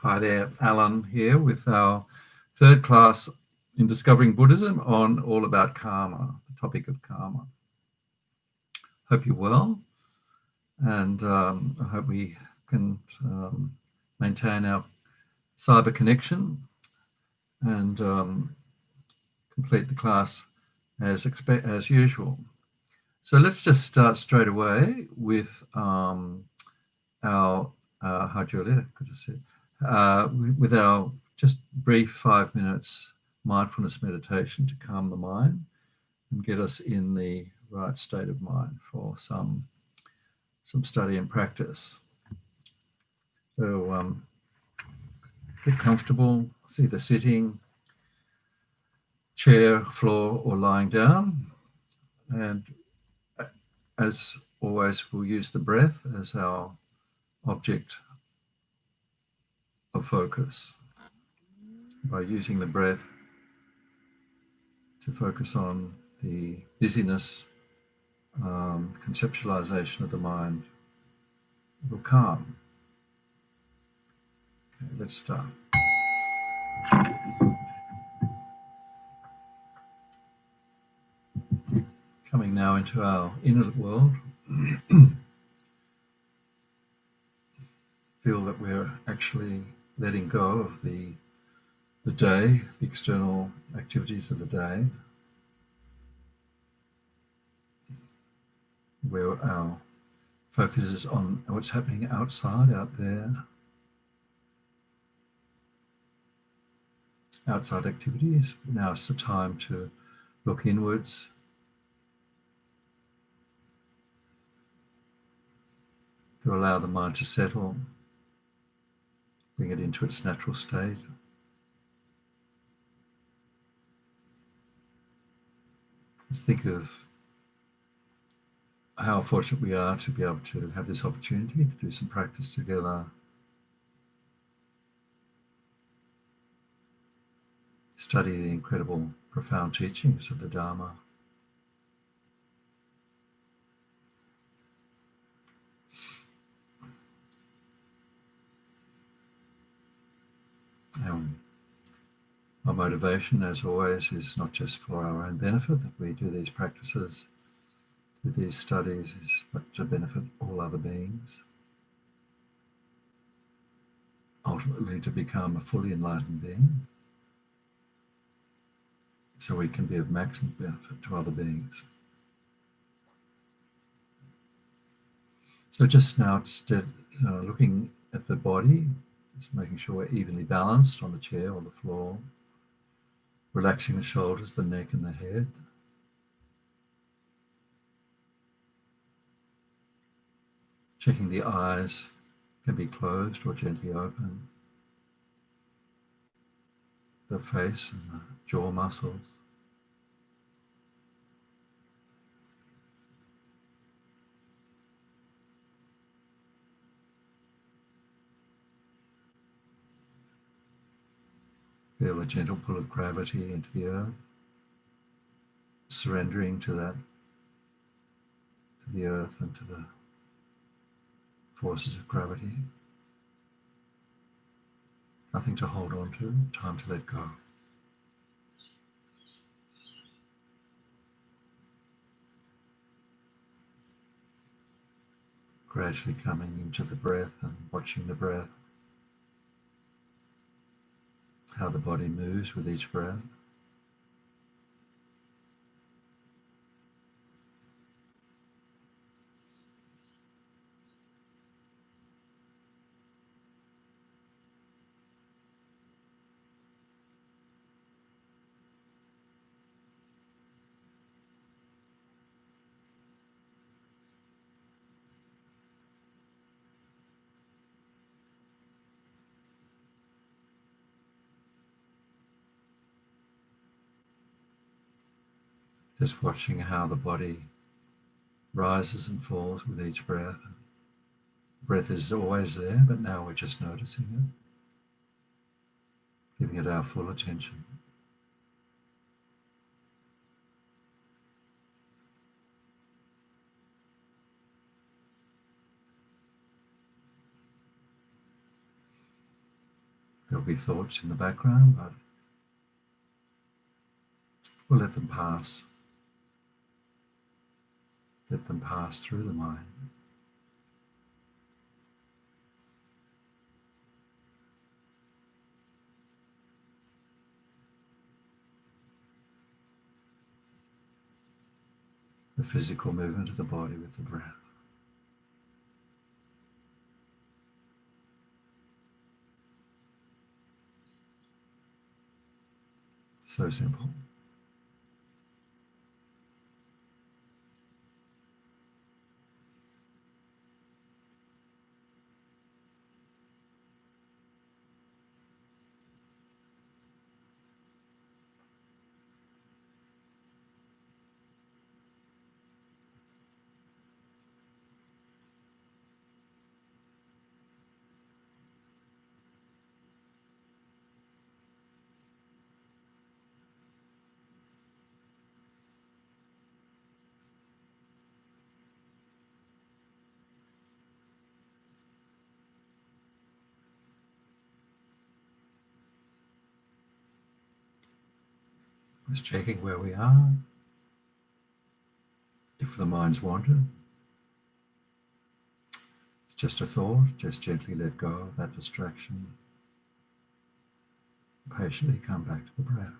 Hi there, Alan here with our third class in Discovering Buddhism on all about karma, the topic of karma. Hope you're well, and I hope we can maintain our cyber connection and complete the class as usual. So let's just start straight away with our hi Julia, good to see you. With our just brief 5 minutes mindfulness meditation to calm the mind and get us in the right state of mind for some study and practice. So get comfortable, it's either sitting, chair, floor, or lying down. And as always, we'll use the breath as our object of focus by using the breath to focus on the busyness, conceptualization of the mind will calm. Okay, let's start. Coming now into our inner world, feel that we're actually letting go of the day, the external activities of the day, where our focus is on what's happening outside, out there, outside activities. Now it's the time to look inwards, to allow the mind to settle, bring it into its natural state. Let's think of how fortunate we are to be able to have this opportunity to do some practice together, study the incredible, profound teachings of the Dharma. Our motivation, as always, is not just for our own benefit that we do these practices, do these studies, but to benefit all other beings. Ultimately, to become a fully enlightened being, so we can be of maximum benefit to other beings. So just now, looking at the body, just making sure we're evenly balanced on the chair or the floor, relaxing the shoulders, the neck and the head. Checking the eyes can be closed or gently open. The face and the jaw muscles. Feel a gentle pull of gravity into the earth, surrendering to that, to the earth and to the forces of gravity. Nothing to hold on to, time to let go. Gradually coming into the breath and watching the breath, how the body moves with each breath. Just watching how the body rises and falls with each breath. Breath is always there, but now we're just noticing it, giving it our full attention. There'll be thoughts in the background, but we'll let them pass. Let them pass through the mind. The physical movement of the body with the breath. So simple. Just checking where we are. If the mind's wandered, it's just a thought, just gently let go of that distraction. Patiently come back to the breath.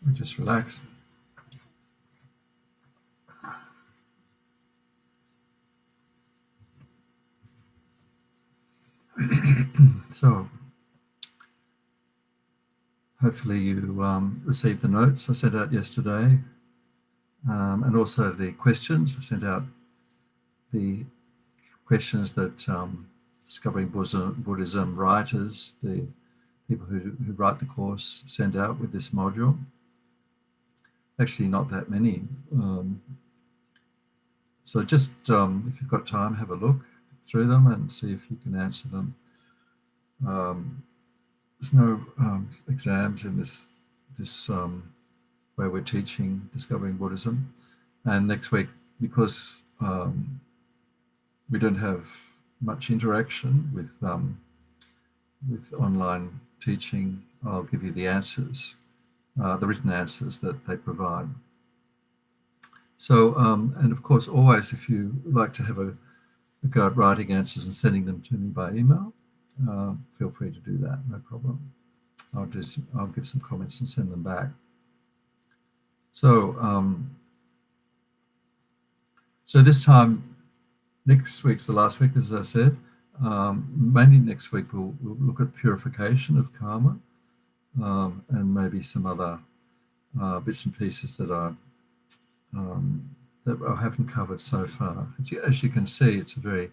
And just relax. So, hopefully you received the notes I sent out yesterday, and also the questions. I sent out the questions that Discovering Buddhism writers, the people who write the course, send out with this module. Actually, not that many. So just, if you've got time, have a look through them and see if you can answer them. There's no exams in this where we're teaching Discovering Buddhism. And next week, because we don't have much interaction with online teaching I'll give you the answers, the written answers that they provide. So, and of course, always, if you like to have a go at writing answers and sending them to me by email, feel free to do that, no problem. I'll give some comments and send them back. So, so this time, next week's the last week, as I said. Mainly next week we'll look at purification of karma, and maybe some other bits and pieces that I haven't covered so far. As you can see, it's a very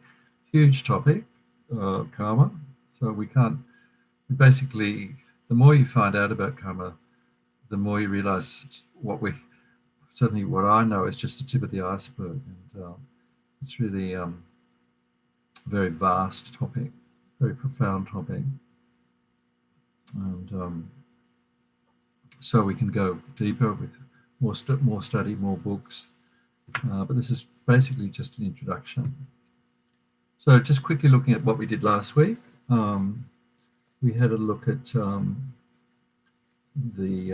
huge topic, karma. So basically, the more you find out about karma, the more you realize what I know is just the tip of the iceberg. And it's really a very vast topic, very profound topic. And so we can go deeper with more study, more books. But this is basically just an introduction. So just quickly looking at what we did last week, we had a look at the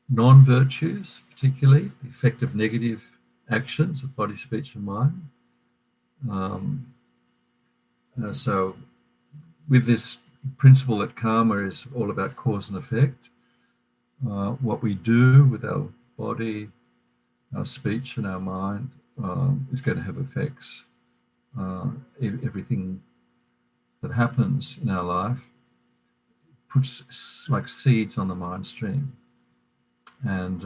non-virtues, particularly the effect of negative actions of body, speech, and mind. So with this principle that karma is all about cause and effect, what we do with our body, our speech, and our mind is going to have effects. Everything that happens in our life puts like seeds on the mind stream, and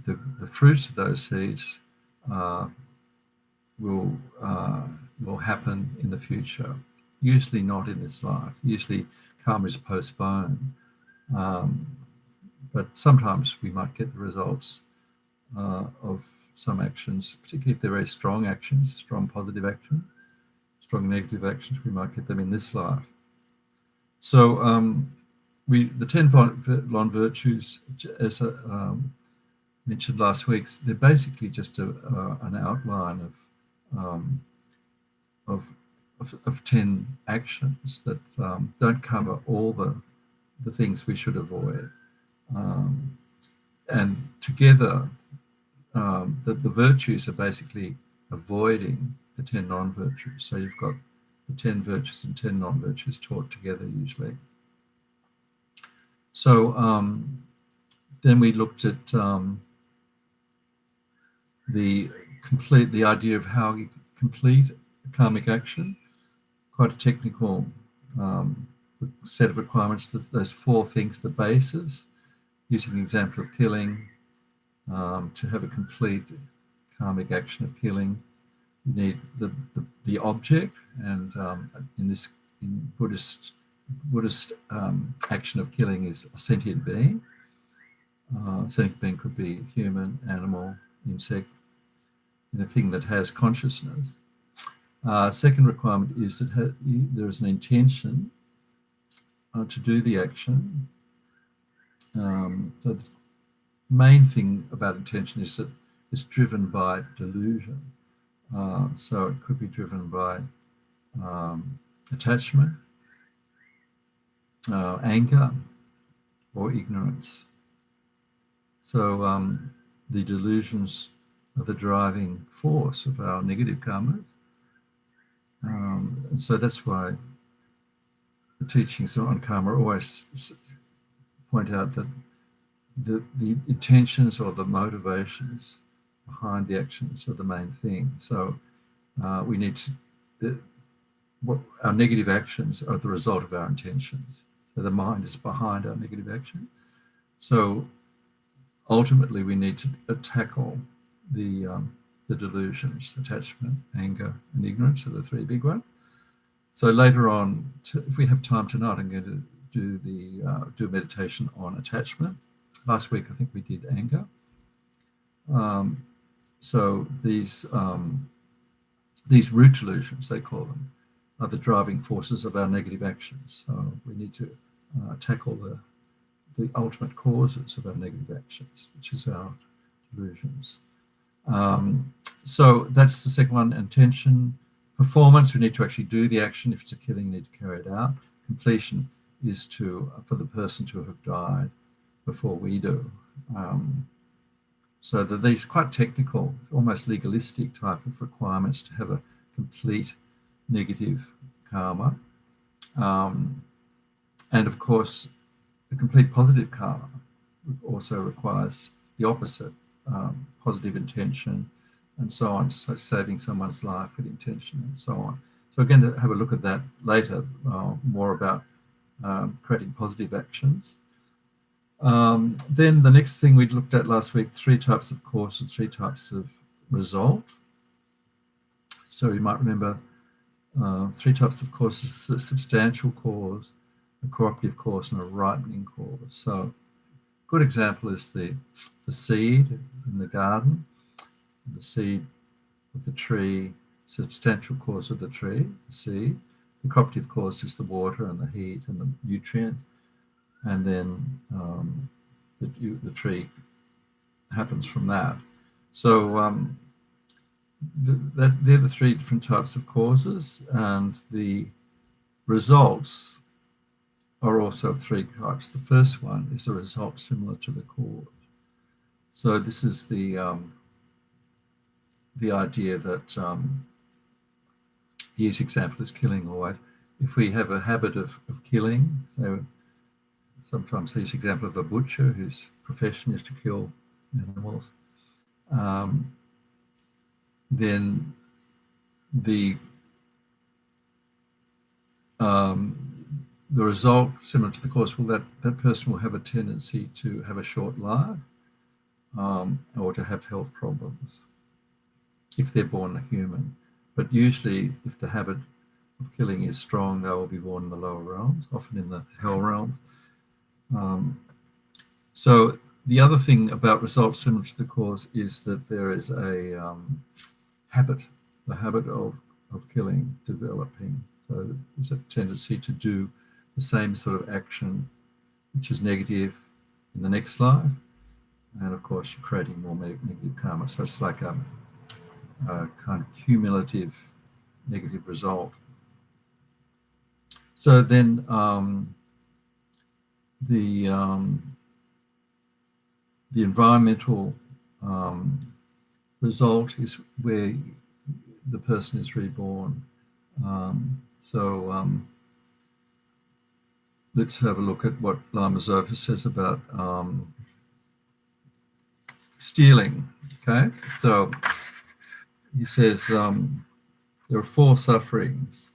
the fruits of those seeds will happen in the future. Usually not in this life. Usually karma is postponed, but sometimes we might get the results of some actions, particularly if they're very strong actions, strong positive action, strong negative actions. We might get them in this life. So the 10 non-virtues, as mentioned last week, they're basically just an outline of 10 actions that don't cover all the things we should avoid. And together, the virtues are basically avoiding the 10 non-virtues. So you've got the 10 virtues and 10 non-virtues taught together usually. So then we looked at the idea of how you complete a karmic action. Quite a technical set of requirements. Those 4 things, the bases, using the example of killing. To have a complete karmic action of killing, you need the object, and in Buddhist action of killing is a sentient being. Sentient being could be human, animal, insect, anything that has consciousness. Second requirement is that there is an intention to do the action. So the main thing about intention is that it's driven by delusion. So it could be driven by attachment, anger, or ignorance. So the delusions are the driving force of our negative karmas. And so that's why the teachings on karma always point out that the intentions or the motivations behind the actions are the main thing. So we need to, our negative actions are the result of our intentions. So the mind is behind our negative action. So ultimately we need to tackle the delusions, attachment, anger, and ignorance are the 3 big ones. So later on, if we have time tonight, I'm going to do a meditation on attachment. Last week, I think we did anger. So these root delusions, they call them, are the driving forces of our negative actions. So we need to tackle the ultimate causes of our negative actions, which is our delusions. So that's the second one, intention. Performance, we need to actually do the action. If it's a killing, you need to carry it out. Completion is for the person to have died before we do. So that these quite technical, almost legalistic type of requirements to have a complete negative karma. And of course, a complete positive karma also requires the opposite, positive intention and so on, so saving someone's life with intention and so on. So again, to have a look at that later, more about creating positive actions. Then the next thing we looked at last week, 3 types of cause and 3 types of result. So you might remember 3 types of cause is a substantial cause, a cooperative cause, and a ripening cause. So a good example is the seed in the garden, the seed of the tree, substantial cause of the tree, the seed. The cooperative cause is the water and the heat and the nutrients. And then the tree happens from that. So they're the 3 different types of causes, and the results are also 3 types. The first one is a result similar to the cause. So this is the idea that the easy example is killing always. If we have a habit of killing, so sometimes the example of a butcher whose profession is to kill animals, then the result, similar to the cause, will that person will have a tendency to have a short life or to have health problems if they're born a human. But usually, if the habit of killing is strong, they will be born in the lower realms, often in the hell realm. So the other thing about results similar to the cause is that there is a habit, the habit of killing developing. So there's a tendency to do the same sort of action, which is negative, in the next life. And of course, you're creating more negative karma. So it's like a kind of cumulative negative result. So then the environmental result is where the person is reborn. Let's have a look at what Lama Zopa says about stealing. Okay, so he says there are 4 sufferings.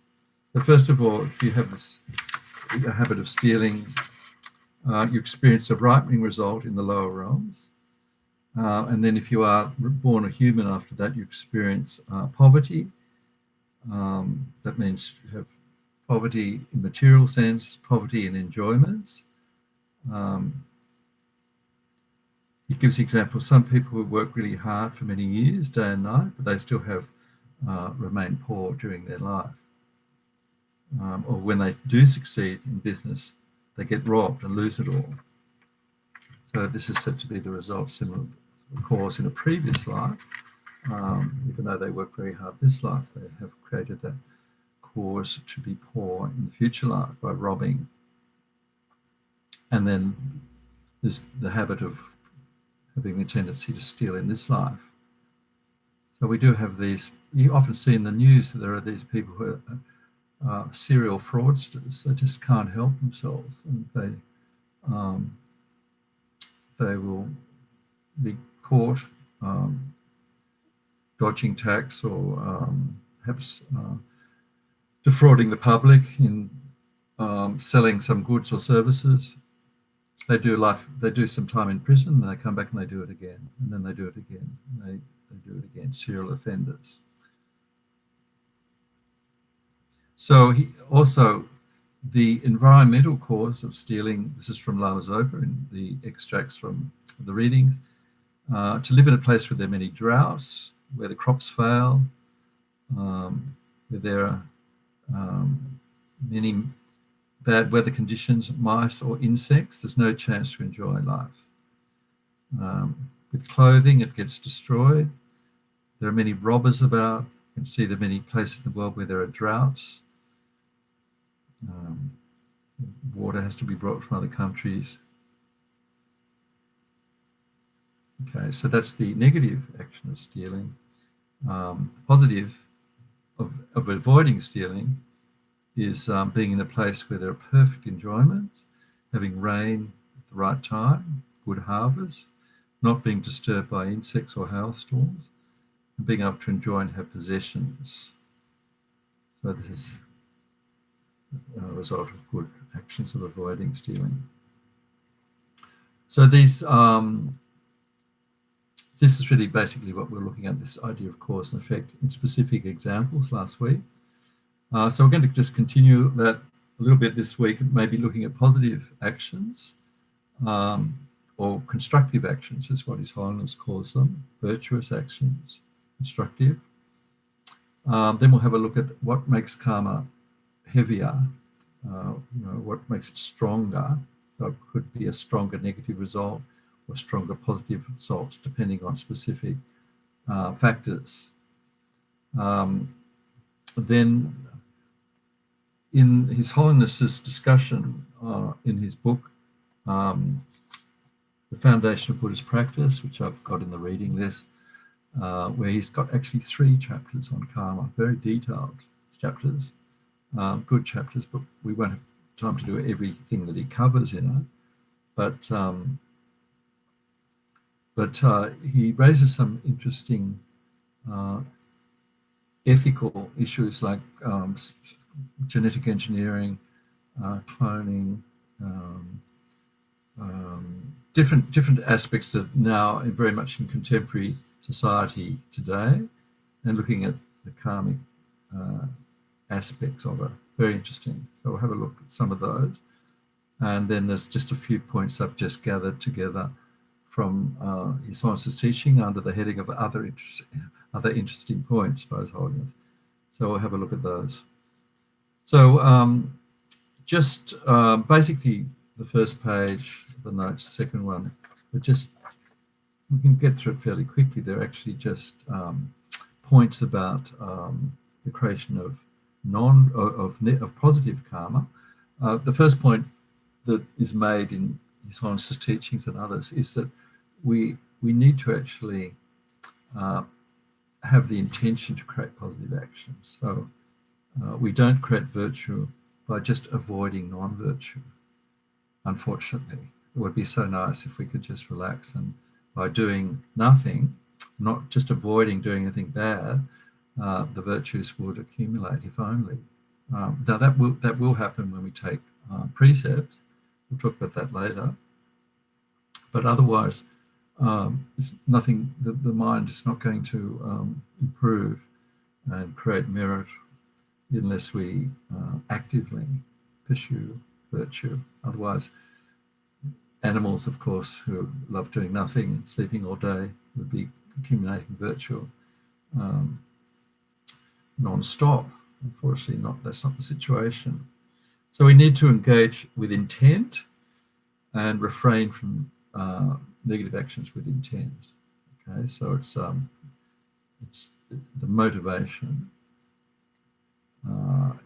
So first of all, if you have a habit of stealing, you experience a ripening result in the lower realms. And then if you are born a human after that, you experience poverty. That means you have poverty in material sense, poverty in enjoyments. He gives the example of some people who work really hard for many years, day and night, but they still have remain poor during their life. Or when they do succeed in business, they get robbed and lose it all. So this is said to be the result similar to the cause in a previous life. Even though they work very hard this life, they have created that cause to be poor in the future life by robbing. And then there's the habit of having a tendency to steal in this life. So we do have these, you often see in the news that there are these people who are serial fraudsters. They just can't help themselves, and they will be caught dodging tax or perhaps defrauding the public in selling some goods or services. They do some time in prison, and they come back and they do it again, and then they do it again, and they do it again. Serial offenders. So the environmental cause of stealing, this is from Lama Zopa in the extracts from the readings, to live in a place where there are many droughts, where the crops fail, where there are many bad weather conditions, mice or insects, there's no chance to enjoy life. With clothing, it gets destroyed. There are many robbers about. You can see there are many places in the world where there are droughts. Water has to be brought from other countries. Okay, so that's the negative action of stealing. Positive of avoiding stealing is being in a place where there are perfect enjoyment, having rain at the right time, good harvest, not being disturbed by insects or hailstorms, and being able to enjoy and have possessions. So this is a result of good actions of avoiding stealing. So these, this is really basically what we're looking at, this idea of cause and effect in specific examples last week. So we're going to just continue that a little bit this week, maybe looking at positive actions or constructive actions is what His Holiness calls them, virtuous actions, constructive. Then we'll have a look at what makes karma heavier, what makes it stronger. So it could be a stronger negative result or stronger positive results depending on specific factors. Then in His Holiness's discussion in his book, The Foundation of Buddhist Practice, which I've got in the reading list, where he's got actually 3 chapters on karma, very detailed chapters, good chapters, but we won't have time to do everything that he covers in it. But he raises some interesting ethical issues like genetic engineering, cloning, different aspects that now very much in contemporary society today, and looking at the karmic aspects of it. Very interesting. So we'll have a look at some of those. And then there's just a few points I've just gathered together from His Holiness's teaching under the heading of other interesting points by His Holiness. So we'll have a look at those. So just basically the first page, the notes, second one, but just we can get through it fairly quickly. They're actually just points about the creation of positive karma. The first point that is made in His Holiness's teachings and others is that we need to actually have the intention to create positive actions. So we don't create virtue by just avoiding non-virtue. Unfortunately, it would be so nice if we could just relax and by doing nothing, not just avoiding doing anything bad, the virtues would accumulate, if only. Now that will happen when we take precepts. We'll talk about that later. But otherwise, it's nothing. The mind is not going to improve and create merit unless we actively pursue virtue. Otherwise, animals, of course, who love doing nothing and sleeping all day would be accumulating virtue non-stop. Unfortunately, that's not the situation. So we need to engage with intent and refrain from negative actions with intent. Okay, so it's the motivation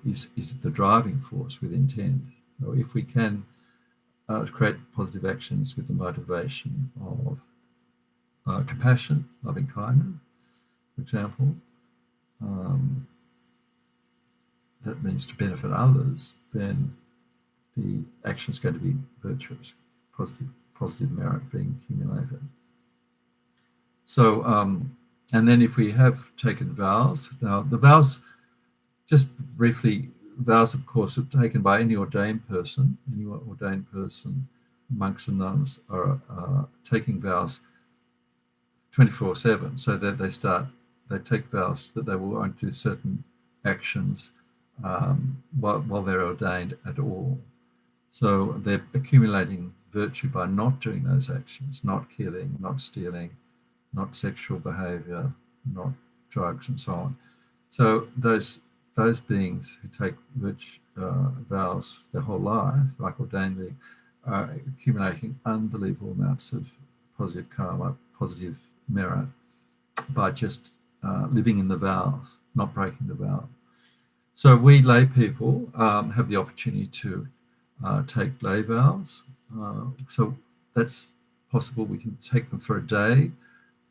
is the driving force with intent. So if we can create positive actions with the motivation of compassion, loving kindness, for example, that means to benefit others, then the action is going to be virtuous, positive merit being accumulated. So, and then if we have taken vows, now the vows, just briefly, vows, of course, are taken by any ordained person. Any ordained person, monks and nuns, are taking vows 24/7. So that they take vows that they won't do certain actions while they're ordained at all. So they're accumulating virtue by not doing those actions, not killing, not stealing, not sexual behavior, not drugs, and so on. So those beings who take vows their whole life, like ordained beings, are accumulating unbelievable amounts of positive karma, positive merit, by just living in the vows, not breaking the vow. So we lay people have the opportunity to take lay vows. So that's possible. We can take them for a day.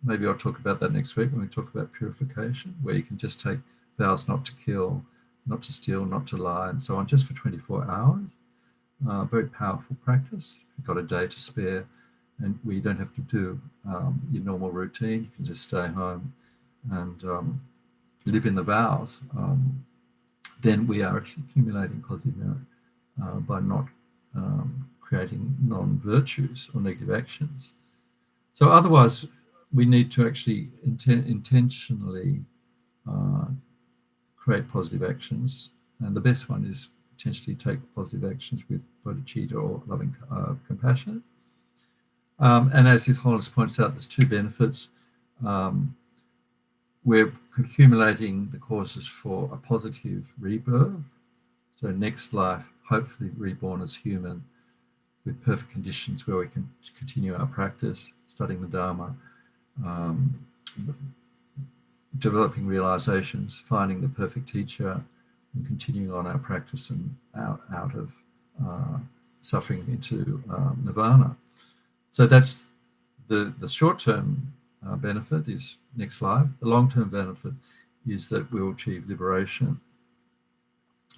Maybe I'll talk about that next week when we talk about purification, where you can just take vows not to kill, not to steal, not to lie, and so on, just for 24 hours. Very powerful practice. You've got a day to spare, and we don't have to do your normal routine. You can just stay home and live in the vows. Then we are actually accumulating positive merit by not creating non-virtues or negative actions. So otherwise, we need to actually intentionally create positive actions. And the best one is potentially take positive actions with bodhicitta or loving compassion. And as His Holiness points out, there's two benefits. We're accumulating the causes for a positive rebirth. So next life, hopefully reborn as human with perfect conditions where we can continue our practice, studying the Dharma, developing realizations, finding the perfect teacher, and continuing on our practice and out of suffering into nirvana. So that's the short-term benefit is next life. The long-term benefit is that we'll achieve liberation.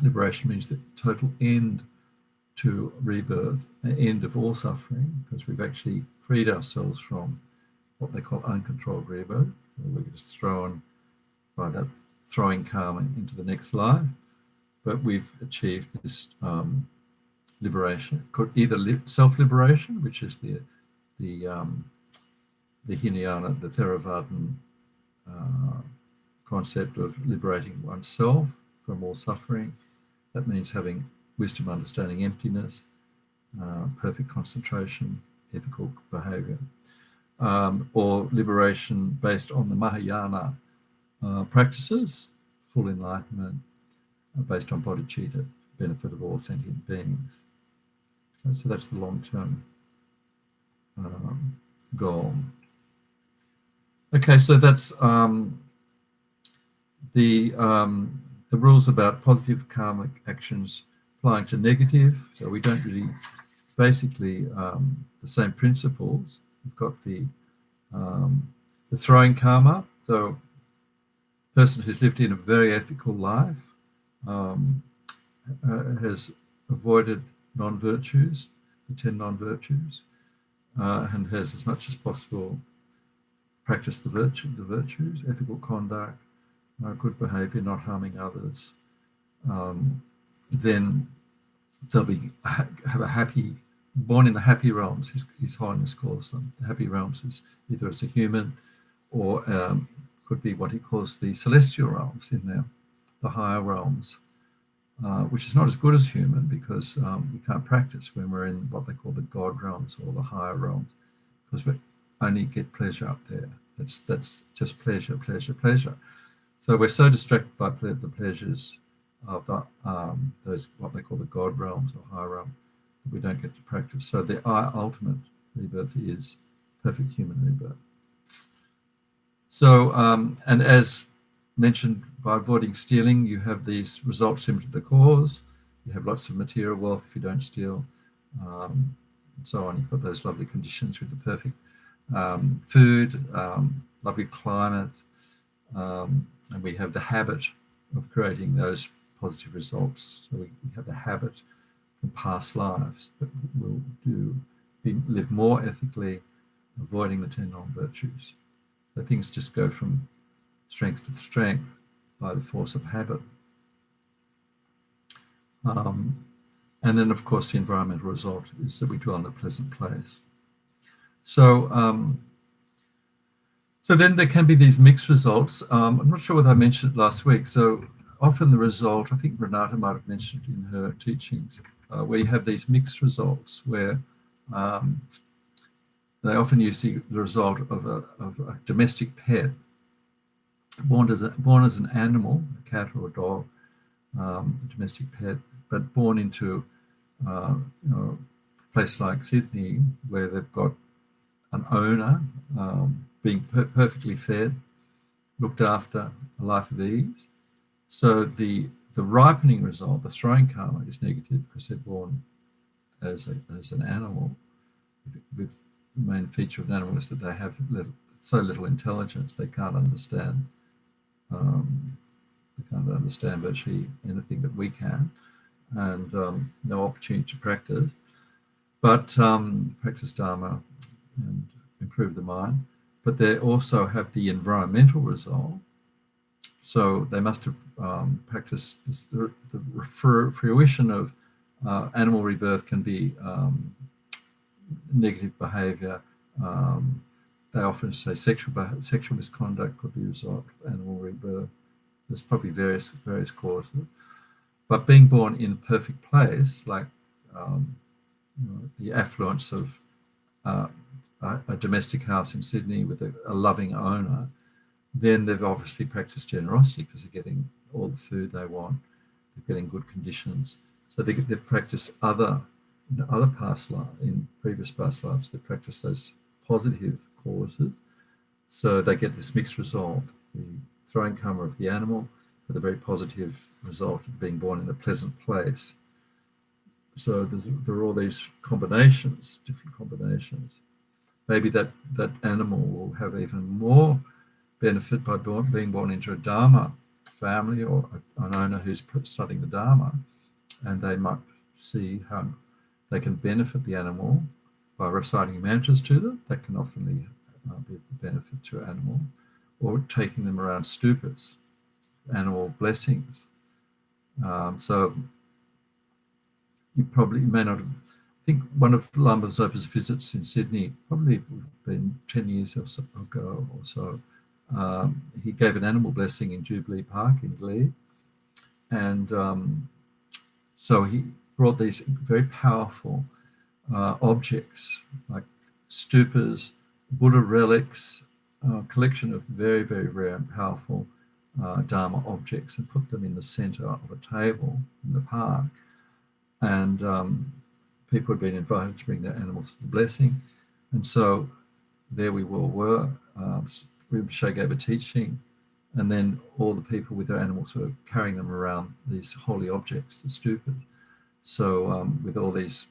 Liberation means the total end to rebirth, an end of all suffering, because we've actually freed ourselves from what they call uncontrolled rebirth, where we're just thrown by that throwing karma into the next life. But we've achieved this liberation, either self-liberation, which is the Hinayana, the Theravadan concept of liberating oneself from all suffering. That means having wisdom, understanding emptiness, perfect concentration, ethical behavior, or liberation based on the Mahayana practices, full enlightenment, based on bodhicitta, benefit of all sentient beings. So that's the long-term goal. Okay, so that's the rules about positive karmic actions applying to negative. So we don't really, basically the same principles. We've got the throwing karma. So a person who's lived in a very ethical life has avoided non-virtues, the 10 non-virtues, and has as much as possible practiced the virtues, ethical conduct, good behavior, not harming others. Then they'll have a happy, born in the happy realms, His Holiness calls them. The happy realms is either as a human or could be what he calls the celestial realms in there, the higher realms, which is not as good as human because we can't practice when we're in what they call the God realms or the higher realms, because we only get pleasure up there. That's just pleasure, pleasure, pleasure. So we're so distracted by the pleasures of those what they call the God realms or higher realm that we don't get to practice. So the ultimate rebirth is perfect human rebirth. So, and as mentioned, by avoiding stealing, you have these results similar to the cause. You have lots of material wealth if you don't steal, and so on. You've got those lovely conditions with the perfect food, lovely climate, and we have the habit of creating those positive results. So we have the habit from past lives that will live more ethically, avoiding the 10 non-virtues. So things just go from strength to strength by the force of habit. And then, of course, the environmental result is that we dwell in a pleasant place. So, so then there can be these mixed results. I'm not sure whether I mentioned it last week. So often the result, I think Renata might have mentioned in her teachings, where you have these mixed results where they often use the result of a domestic pet, born as an animal, a cat or a dog, a domestic pet, but born into a place like Sydney where they've got an owner being perfectly fed, looked after, a life of ease. So the ripening result, the throwing karma, is negative because they're born as an animal. With the main feature of an animal is that they have so little intelligence they can't understand. They can't understand virtually anything that we can, and no opportunity to practice. But practice Dharma and improve the mind. But they also have the environmental result. So they must have practiced this, the fruition of animal rebirth can be negative behavior. They often say sexual misconduct could be a result of animal rebirth. There's probably various causes. But being born in a perfect place, like the affluence of a domestic house in Sydney with a loving owner, then they've obviously practiced generosity because they're getting all the food they want, they're getting good conditions. So they've practiced in previous past lives, they practice those positive causes. So they get this mixed result, the throwing karma of the animal for the very positive result of being born in a pleasant place. So there are all these combinations, different combinations. Maybe that animal will have even more benefit by being born into a Dharma family or an owner who's studying the Dharma, and they might see how they can benefit the animal by reciting mantras to them. That can often be a benefit to an animal, or taking them around stupas, animal blessings. So you may not have. I think one of Lama Zopa's visits in Sydney, probably been 10 years or so ago or so, he gave an animal blessing in Jubilee Park in Glebe. And so he brought these very powerful objects like stupas, Buddha relics, a collection of very, very rare and powerful Dharma objects, and put them in the center of a table in the park. And people had been invited to bring their animals for the blessing. And so there we all were. Rinpoche gave a teaching, and then all the people with their animals were carrying them around these holy objects, the stupas. So with all these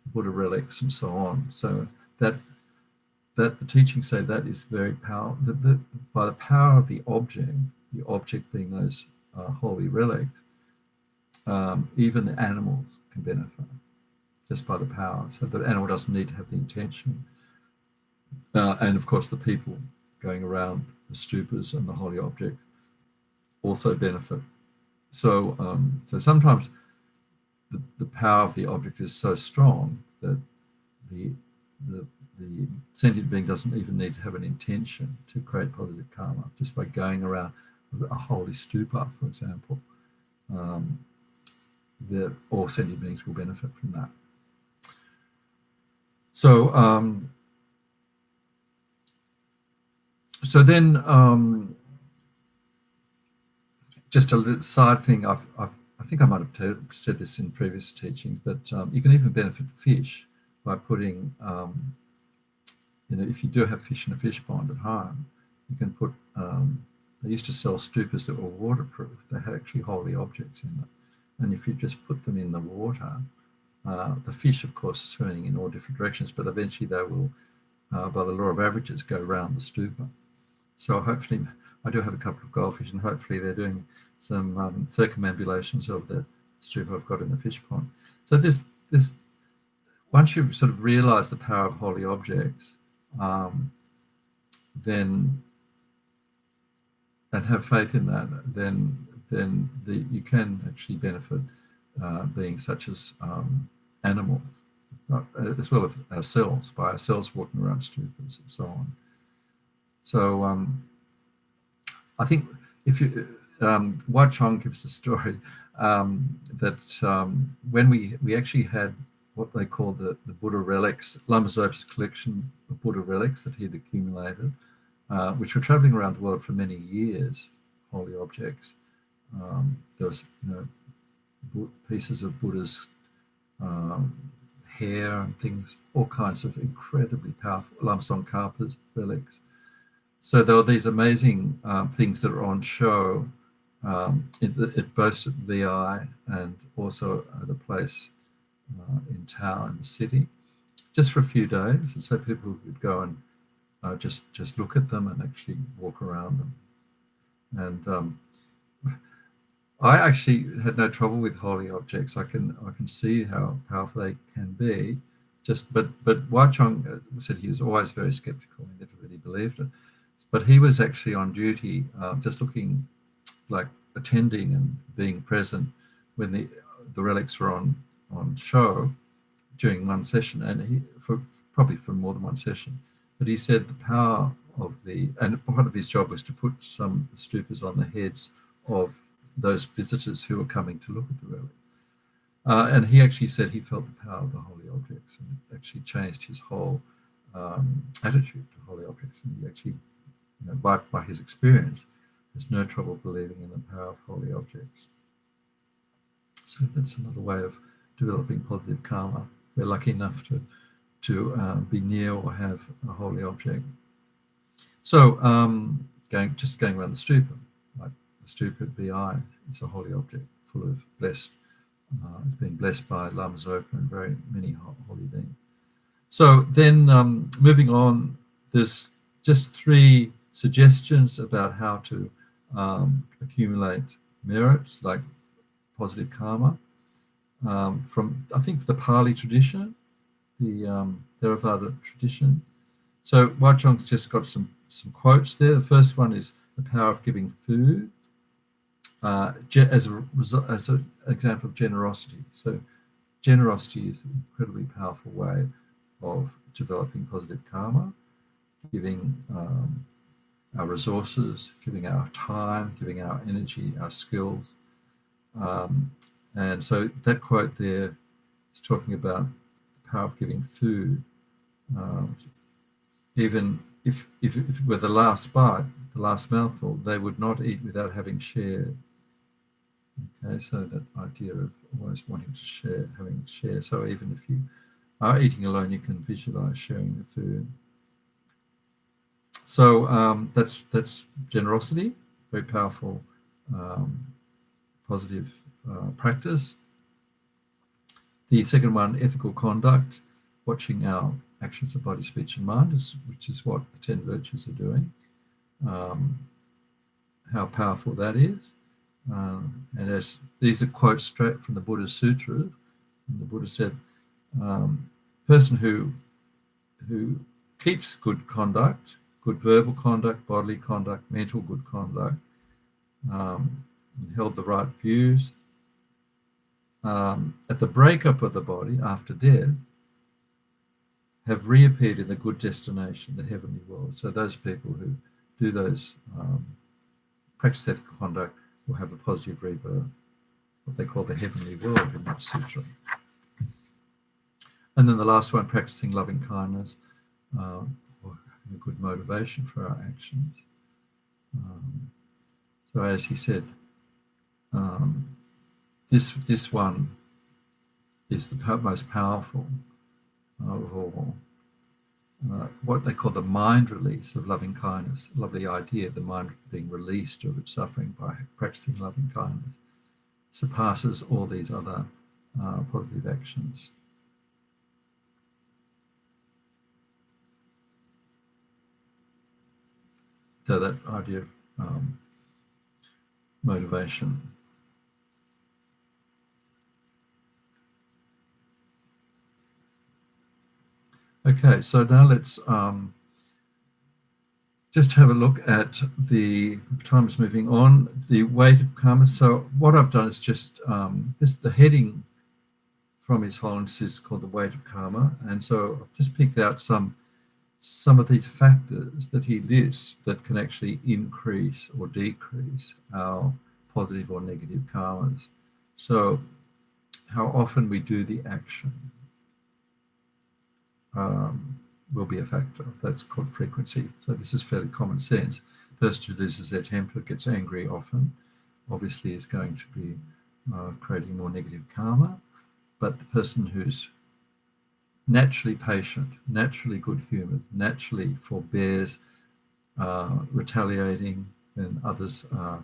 Buddha relics and so on. So that the teachings say that is very powerful. By the power of the object being those holy relics, even the animals can benefit just by the power. So the animal doesn't need to have the intention. And of course, the people going around the stupas and the holy objects also benefit. So, so sometimes the power of the object is so strong that the sentient being doesn't even need to have an intention to create positive karma, just by going around a holy stupa, for example. All sentient beings will benefit from that. So, so then, just a little side thing. I think I might have said this in previous teachings, but you can even benefit fish by putting, if you do have fish in a fish pond at home, you can put. They used to sell stupas that were waterproof. They had actually holy objects in them, and if you just put them in the water, the fish, of course, are swimming in all different directions, but eventually they will, by the law of averages, go around the stupa. So hopefully, I do have a couple of goldfish, and hopefully they're doing some circumambulations of the stupa I've got in the fish pond. So this once you sort of realise the power of holy objects, then and have faith in that, then you can actually benefit beings such as animals, as well as ourselves, by ourselves walking around stupas and so on. So I think if you, Wat Chong gives the story that when we actually had what they call the Buddha relics, Lama Zopa's collection of Buddha relics that he'd accumulated, which were traveling around the world for many years, holy objects. There was, pieces of Buddha's hair and things, all kinds of incredibly powerful Lama Tsongkhapa's relics. So there were these amazing things that are on show at both at VI and also at a place in town, in the city, just for a few days, and so people could go and just look at them and actually walk around them. And I actually had no trouble with holy objects. I can see how powerful they can be. But Wai Chong said he was always very skeptical. He never really believed it. But he was actually on duty, just looking, like attending and being present when the relics were on show during one session, and probably for more than one session. But he said the power of and part of his job was to put some stupas on the heads of those visitors who were coming to look at the relic. And he actually said he felt the power of the holy objects, and it actually changed his whole attitude to holy objects. And he actually, by his experience, has no trouble believing in the power of holy objects. So that's another way of developing positive karma. We're lucky enough to be near or have a holy object. So going around the stupa, like the stupa at VI, it's a holy object full of blessed. It's been blessed by Lama Zopa and very many holy beings. So then moving on, there's just 3 suggestions about how to accumulate merits, like positive karma, from, I think, the Pali tradition, the Theravada tradition. So Wai Chong's just got some quotes there. The first one is the power of giving food as an example of generosity. So generosity is an incredibly powerful way of developing positive karma, giving our resources, giving our time, giving our energy, our skills. And so that quote there is talking about the power of giving food. Even if it were the last bite, the last mouthful, they would not eat without having shared. Okay, so that idea of always wanting to share, having share. So even if you are eating alone, you can visualize sharing the food. So that's generosity, very powerful, positive practice. The second one, ethical conduct, watching our actions of body, speech, and mind, which is what the 10 virtues are doing. How powerful that is. And as these are quotes straight from the Buddhist Sutras, and the Buddha said, person who keeps good conduct, good verbal conduct, bodily conduct, mental good conduct, and held the right views, at the breakup of the body after death, have reappeared in the good destination, the heavenly world. So those people who do those practice ethical conduct will have a positive rebirth, what they call the heavenly world in that sutra. And then the last one, practicing loving kindness, or having a good motivation for our actions. So as he said, this one is the most powerful of all. What they call the mind release of loving kindness, lovely idea, the mind being released of its suffering by practicing loving kindness, surpasses all these other positive actions. So that idea of motivation. Okay, so now let's just have a look at the time is moving on, the weight of karma. So what I've done is just the heading from His Holiness is called the weight of karma, and so I've just picked out some of these factors that he lists that can actually increase or decrease our positive or negative karmas. So how often we do the action will be a factor. That's called frequency. So this is fairly common sense. The person who loses their temper, gets angry often, obviously is going to be creating more negative karma. But the person who's naturally patient, naturally good-humoured, naturally forbears retaliating when others are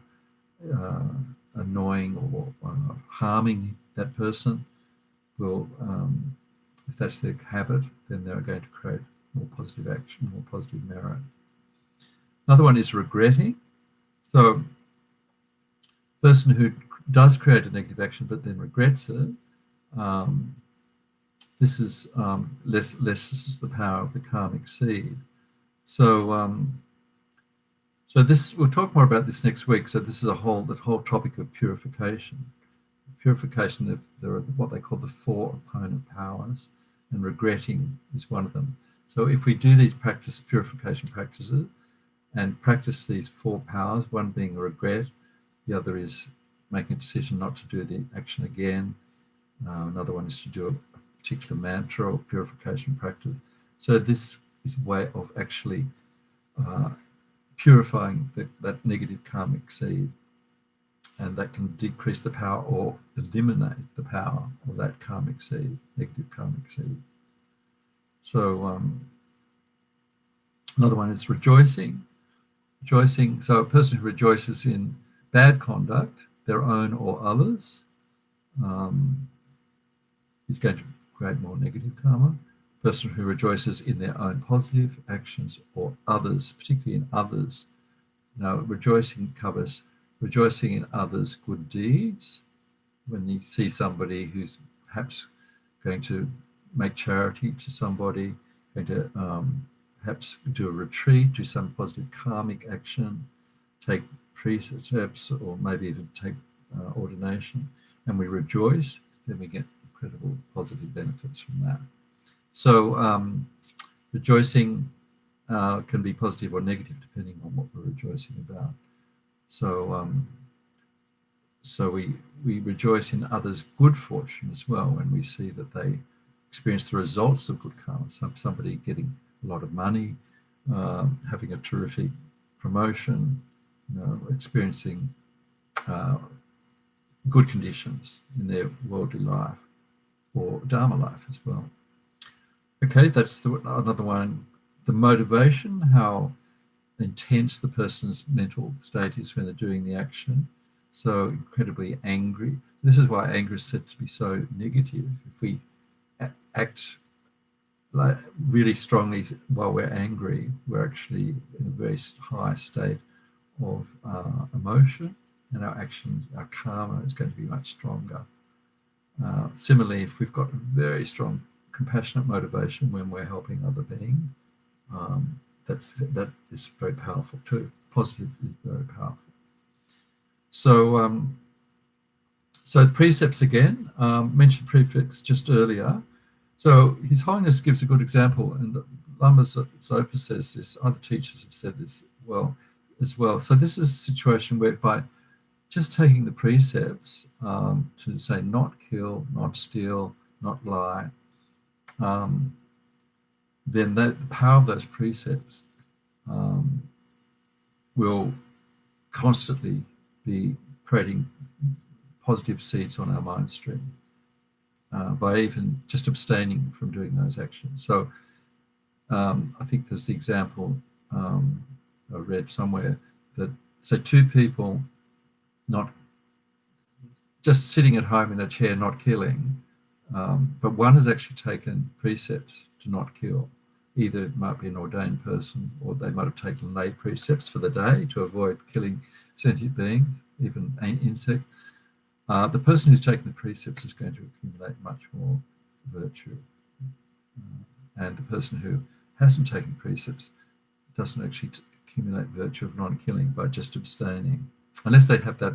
annoying or harming that person, will, if that's their habit, then they're going to create more positive action, more positive merit. Another one is regretting. So, person who does create a negative action but then regrets it, this is less the power of the karmic seed. So, so this, we'll talk more about this next week. So this is the whole topic of purification. Purification, there are what they call the 4 opponent powers, and regretting is one of them. So if we do these purification practices and practice these 4 powers, one being regret, the other is making a decision not to do the action again. Another one is to do a particular mantra or purification practice. So this is a way of actually purifying that negative karmic seed, and that can decrease the power or eliminate the power of that karmic seed, negative karmic seed. So another one is rejoicing. Rejoicing, so a person who rejoices in bad conduct, their own or others, is going to create more negative karma. A person who rejoices in their own positive actions or others, particularly in others. Now, rejoicing covers rejoicing in others' good deeds. When you see somebody who's perhaps going to make charity to somebody, going to perhaps do a retreat, do some positive karmic action, take precepts, or maybe even take ordination, and we rejoice, then we get incredible positive benefits from that. So rejoicing can be positive or negative depending on what we're rejoicing about. So so we rejoice in others' good fortune as well when we see that they experience the results of good karma. Somebody getting a lot of money, having a terrific promotion, experiencing good conditions in their worldly life or Dharma life as well. Okay, that's another one. The motivation, how intense the person's mental state is when they're doing the action. So incredibly angry. This is why anger is said to be so negative. If we act like really strongly while we're angry, we're actually in a very high state of emotion, and our actions, our karma is going to be much stronger. Similarly, if we've got a very strong compassionate motivation when we're helping other beings, that is very powerful too. Positive is very powerful. So, so precepts again. Mentioned precepts just earlier. So His Holiness gives a good example, and Lama Zopa says this. Other teachers have said this as well. So this is a situation whereby just taking the precepts to say not kill, not steal, not lie, then the power of those precepts will constantly be creating positive seeds on our mind stream by even just abstaining from doing those actions. So I think there's the example I read somewhere that, say, 2 people not just sitting at home in a chair not killing, but one has actually taken precepts to not kill. Either it might be an ordained person, or they might have taken lay precepts for the day to avoid killing sentient beings, even insects. The person who's taken the precepts is going to accumulate much more virtue. And the person who hasn't taken precepts doesn't actually accumulate virtue of non-killing by just abstaining, unless they have that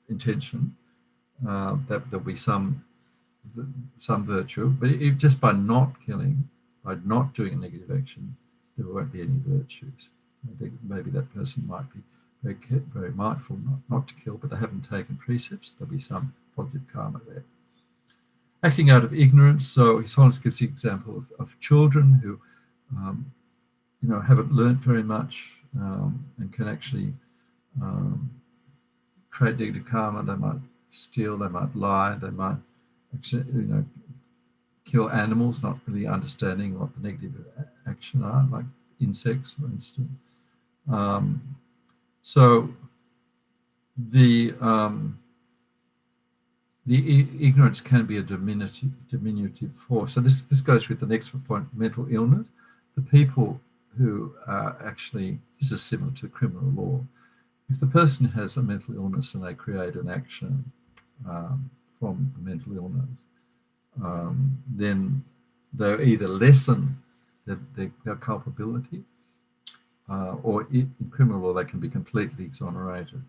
intention that there'll be some virtue. But just by not killing, by not doing a negative action, there won't be any virtues. Maybe that person might be very mindful not to kill, but they haven't taken precepts. There'll be some positive karma there. Acting out of ignorance. So His Holiness gives the example of children who, haven't learned very much and can actually create negative karma. They might steal, they might lie, they might actually, kill animals, not really understanding what the negative action are, like insects, for instance. So the ignorance can be a diminutive force. So this goes with the next point, mental illness. The people who are actually, this is similar to criminal law. If the person has a mental illness and they create an action from a mental illness, then they either lessen their culpability, or in criminal law they can be completely exonerated.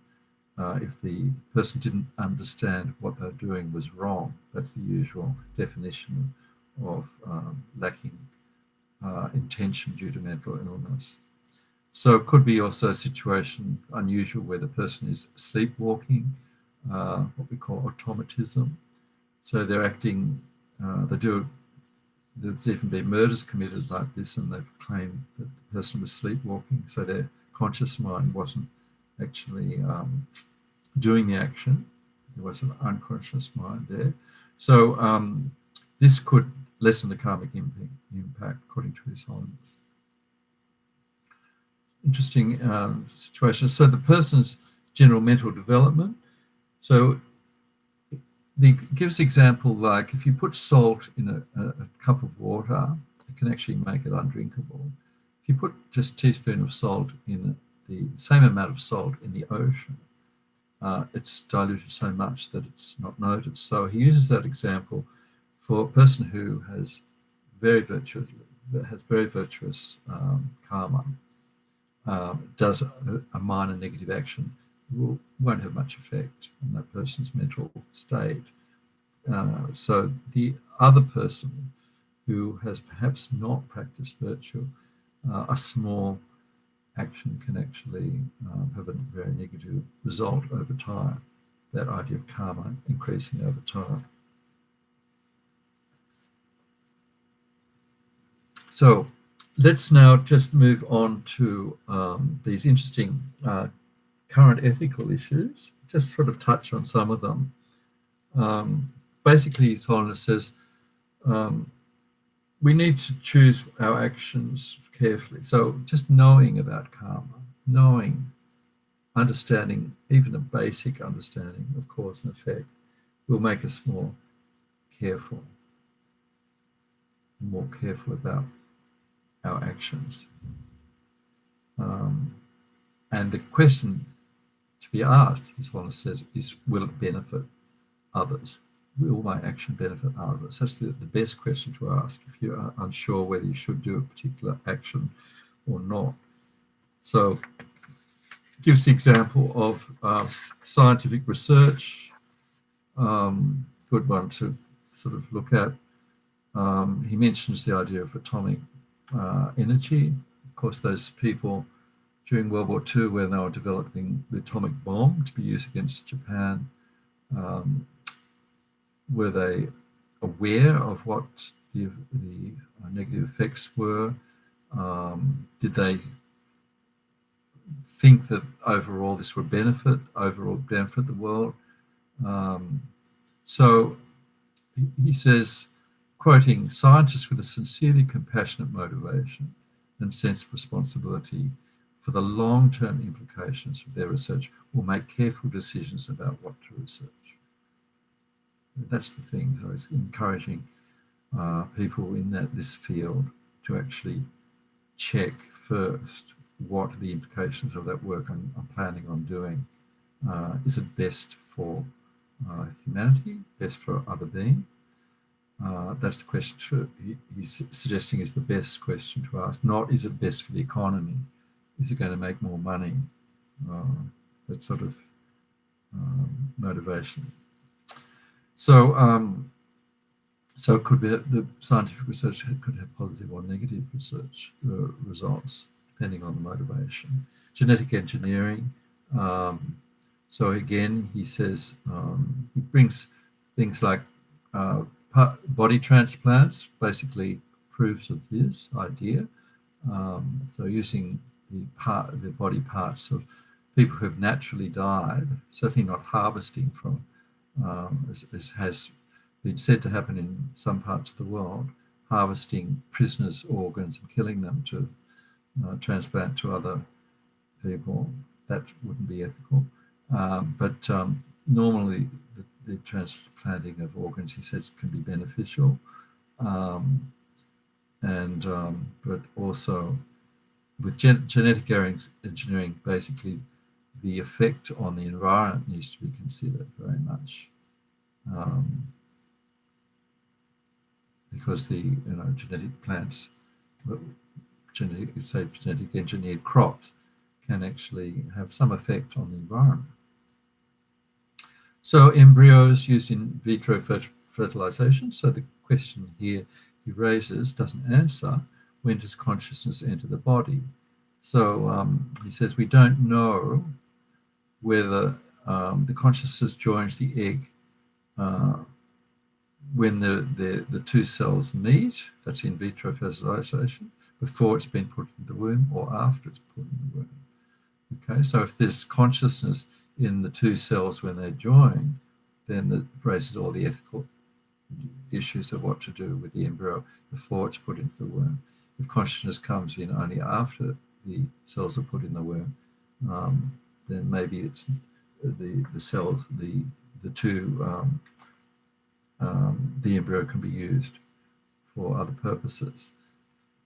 If the person didn't understand what they're doing was wrong. That's the usual definition of lacking intention due to mental illness. So it could be also a situation unusual where the person is sleepwalking, what we call automatism. So they're acting, there's even been murders committed like this, and they've claimed that the person was sleepwalking, so their conscious mind wasn't actually doing the action. There was an unconscious mind there. So this could lessen the karmic impact, according to His Holiness. Interesting situation. So the person's general mental development. So he gives example like if you put salt in a cup of water, it can actually make it undrinkable. If you put just a teaspoon of salt in the same amount of salt in the ocean, it's diluted so much that it's not noticed. So he uses that example for a person who has very virtuous karma, does a minor negative action, won't have much effect on that person's mental state. So the other person who has perhaps not practiced virtue, a small action can actually have a very negative result over time. That idea of karma increasing over time. So let's now just move on to these interesting current ethical issues. Just sort of touch on some of them. Basically, His Holiness says we need to choose our actions carefully. So just knowing about karma, understanding, even a basic understanding of cause and effect, will make us more careful about our actions. And the question to be asked, His Holiness says, is will it benefit others? Will my action benefit others? That's the best question to ask if you are unsure whether you should do a particular action or not. So gives the example of scientific research, good one to sort of look at. He mentions the idea of atomic energy. Of course, those people during World War II, when they were developing the atomic bomb to be used against Japan, were they aware of what the negative effects were? Did they think that overall this would benefit the world? So he says, quoting, "Scientists with a sincerely compassionate motivation and sense of responsibility for the long-term implications of their research will make careful decisions about what to research." That's the thing. So it's encouraging people in this field to actually check first what are the implications of that work I'm planning on doing. Is it best for humanity, best for other beings? That's the question he's suggesting is the best question to ask. Not is it best for the economy? Is it going to make more money? That sort of motivation. So, so it could be the scientific research could have positive or negative research results depending on the motivation. Genetic engineering. So again, he says he brings things like body transplants, basically proofs of this idea. So using the body parts of people who have naturally died, certainly not harvesting from, as has been said to happen in some parts of the world, harvesting prisoners' organs and killing them to transplant to other people. That wouldn't be ethical. But normally the transplanting of organs, he says, can be beneficial, but also with genetic engineering, basically the effect on the environment needs to be considered very much, because the genetic plants, genetic engineered crops, can actually have some effect on the environment. So embryos used in vitro fertilization. So the question here he raises doesn't answer, when does consciousness enter the body? So he says we don't know whether the consciousness joins the egg when the two cells meet, that's in vitro fertilization, before it's been put in the womb or after it's put in the womb. Okay, so if there's consciousness in the two cells when they join, then that raises all the ethical issues of what to do with the embryo before it's put into the womb. If consciousness comes in only after the cells are put in the womb, then maybe it's the cells, the embryo can be used for other purposes.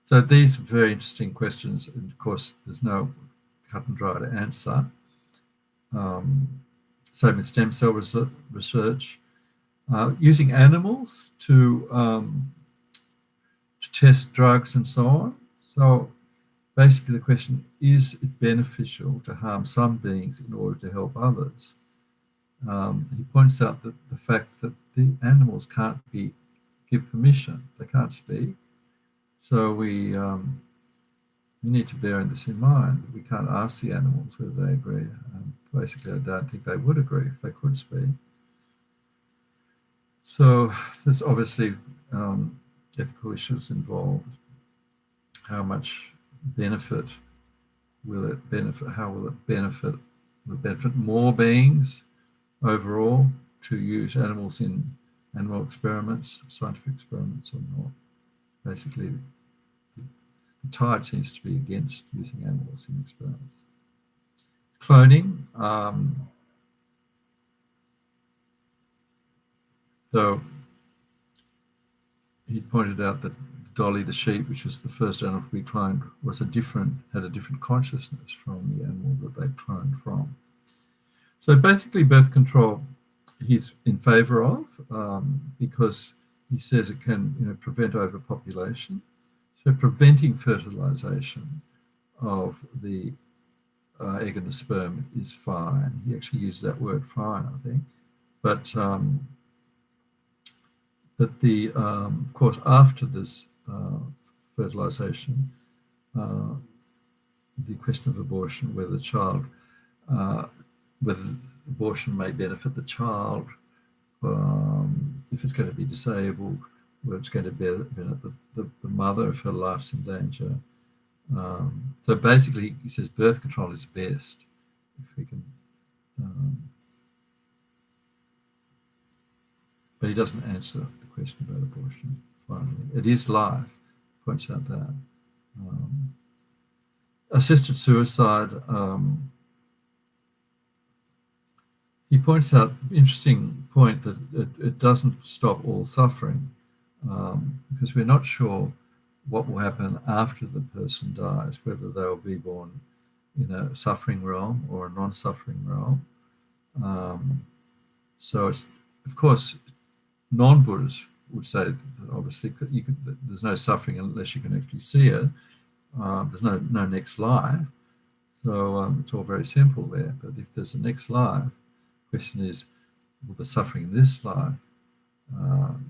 So these are very interesting questions, and of course there's no cut and dry to answer. Same with stem cell research, using animals to test drugs and so on. So basically the question, is it beneficial to harm some beings in order to help others? He points out that the fact that the animals can't give permission, they can't speak. So we need to bear this in mind. We can't ask the animals whether they agree. Basically, I don't think they would agree if they could speak. So there's obviously ethical issues involved. How much benefit will it benefit? How will it benefit? Will it benefit more beings overall to use animals in animal experiments, scientific experiments, or not? Basically, the tide seems to be against using animals in experiments. Cloning, though he pointed out that Dolly the sheep, which was the first animal to be cloned, had a different consciousness from the animal that they cloned from. So basically, birth control he's in favour of, because he says it can prevent overpopulation. So preventing fertilization of the egg and the sperm is fine. He actually used that word fine, I think. But of course, after this fertilization, the question of abortion, whether abortion may benefit the child, if it's going to be disabled, whether it's going to benefit the mother if her life's in danger. So basically, he says birth control is best if we can. But he doesn't answer the question about abortion. Finally, it is life. Points out that assisted suicide. He points out an interesting point that it doesn't stop all suffering, because we're not sure what will happen after the person dies, whether they'll be born in a suffering realm or a non-suffering realm. So, of course, non-Buddhists would say that obviously there's no suffering unless you can actually see it. There's no next life. So it's all very simple there. But if there's a next life, the question is, will the suffering in this life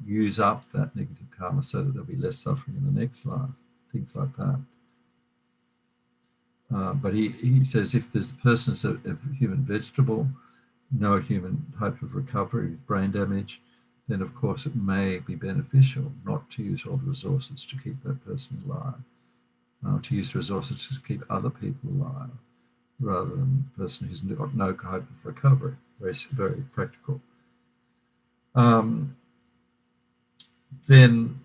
use up that negative karma so that there'll be less suffering in the next life? Things like that. But he says if there's the person's a human vegetable, no human hope of recovery, brain damage, then of course it may be beneficial not to use all the resources to keep that person alive, to use resources to keep other people alive, rather than a person who's got no hope of recovery. Very, very practical. Then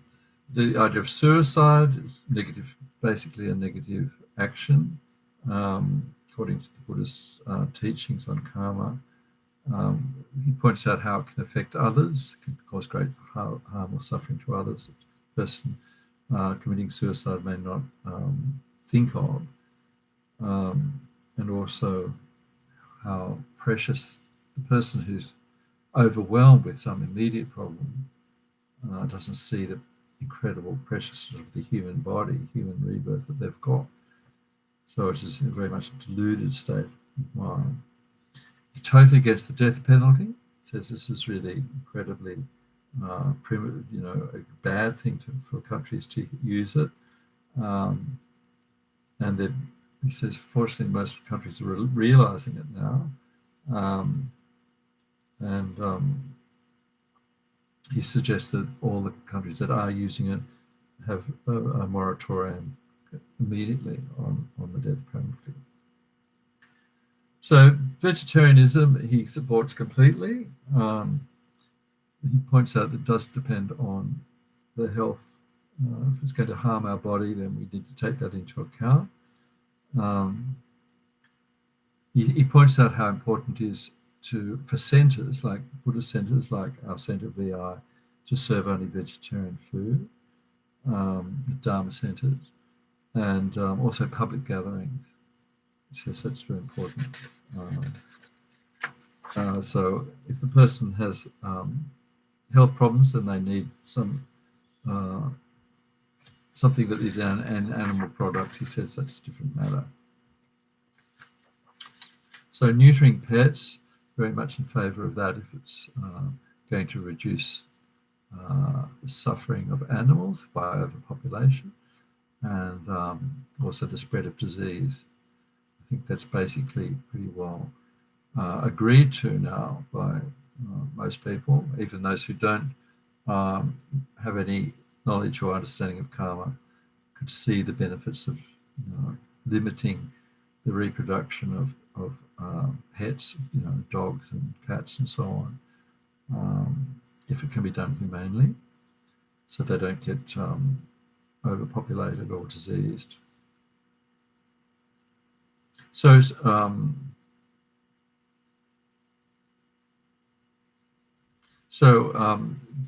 the idea of suicide is negative, basically a negative action, according to the Buddhist teachings on karma. He points out how it can affect others, can cause great harm or suffering to others that the person committing suicide may not think of, and also how precious the person who's overwhelmed with some immediate problem doesn't see the incredible preciousness of the human body, human rebirth that they've got. So it's just very much a deluded state of mind. He's totally against the death penalty. Says this is really incredibly primitive, a bad thing for countries to use it. And then he says, fortunately, most countries are realizing it now. He suggests that all the countries that are using it have a moratorium immediately on the death penalty. So vegetarianism he supports completely. He points out that it does depend on the health. If it's going to harm our body, then we need to take that into account. He points out how important it is for centres, like Buddhist centres, like our centre VI, to serve only vegetarian food, the Dharma centres, and also public gatherings. He says that's very important. So if the person has health problems, then they need something that is an animal product. He says that's a different matter. So neutering pets, very much in favour of that if it's going to reduce the suffering of animals by overpopulation and also the spread of disease. I think that's basically pretty well agreed to now by most people, even those who don't have any knowledge or understanding of karma could see the benefits of limiting the reproduction of pets, dogs and cats and so on, if it can be done humanely, so they don't get overpopulated or diseased. So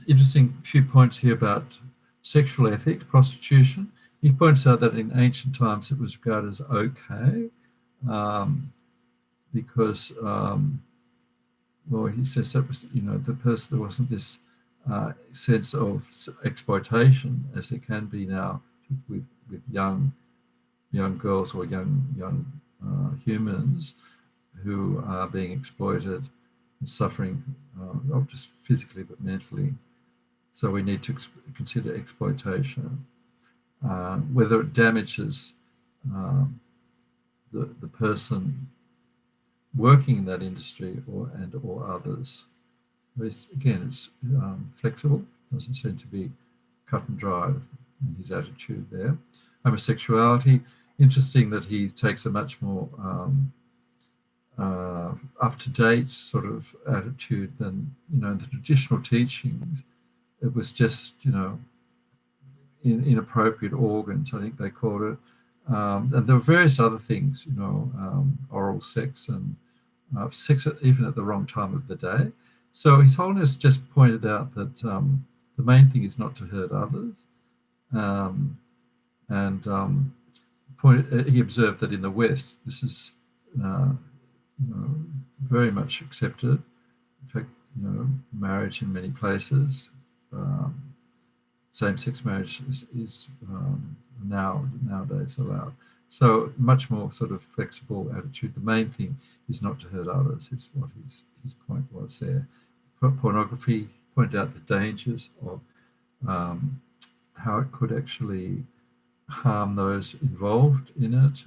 interesting few points here about sexual ethics, prostitution. He points out that in ancient times it was regarded as okay, because, he says that was, the person, there wasn't this sense of exploitation as there can be now with young girls or young humans who are being exploited and suffering, not just physically but mentally. So we need to consider exploitation, whether it damages the person working in that industry or others. It's flexible, doesn't seem to be cut and dry in his attitude there. Homosexuality, interesting that he takes a much more up-to-date sort of attitude than, the traditional teachings. It was just, inappropriate organs, I think they called it. And there were various other things, oral sex and sex even at the wrong time of the day. So His Holiness just pointed out that the main thing is not to hurt others. He observed that in the West, this is very much accepted. In fact, marriage in many places, same-sex marriage is nowadays allowed. So much more sort of flexible attitude. The main thing is not to hurt others, is what his point was there. Pornography, pointed out the dangers of how it could actually harm those involved in it,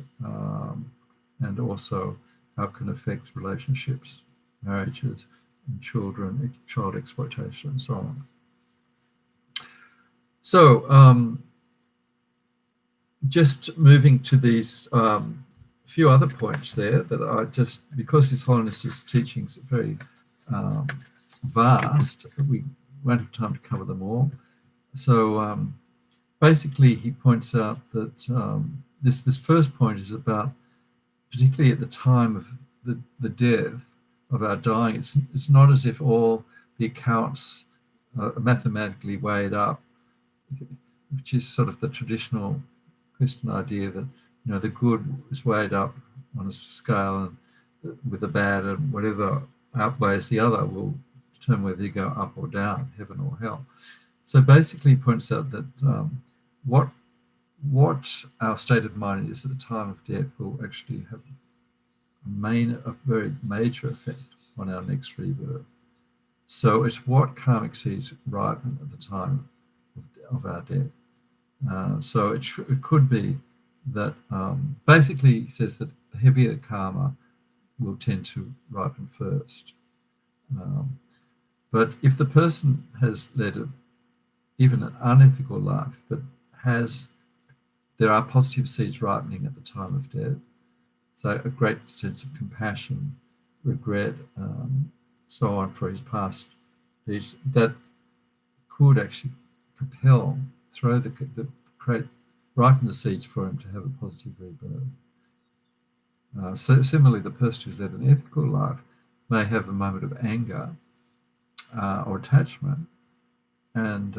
and also how it can affect relationships, marriages, and children, child exploitation, and so on. So just moving to these few other points there that I just, because His Holiness's teachings are very vast, we won't have time to cover them all. So basically he points out that this first point is about, particularly at the time of the death of our dying. It's not as if all the accounts are mathematically weighed up, which is sort of the traditional Christian idea that the good is weighed up on a scale, and with the bad, and whatever outweighs the other will determine whether you go up or down, heaven or hell. So basically, he points out that what our state of mind is at the time of death will actually have a very major effect on our next rebirth. So it's what karmic seeds ripen at the time of our death. So it could be that basically he says that the heavier karma will tend to ripen first. But if the person has led even an unethical life, but there are positive seeds ripening at the time of death, so a great sense of compassion, regret, so on for his past deeds, that could actually ripen the seeds for him to have a positive rebirth. So similarly, the person who's led an ethical life may have a moment of anger or attachment, and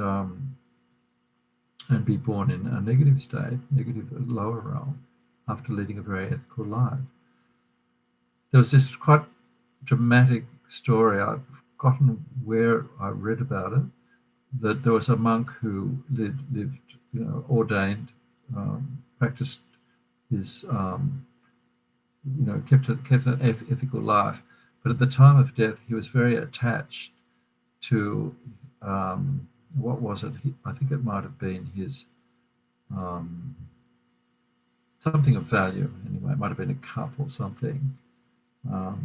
be born in a negative state, negative lower realm, after leading a very ethical life. There was this quite dramatic story, I've forgotten where I read about it, that there was a monk who lived ordained, practiced his, kept an ethical life, but at the time of death, he was very attached to, what was it? I think it might have been his, something of value anyway. It might have been a cup or something. Or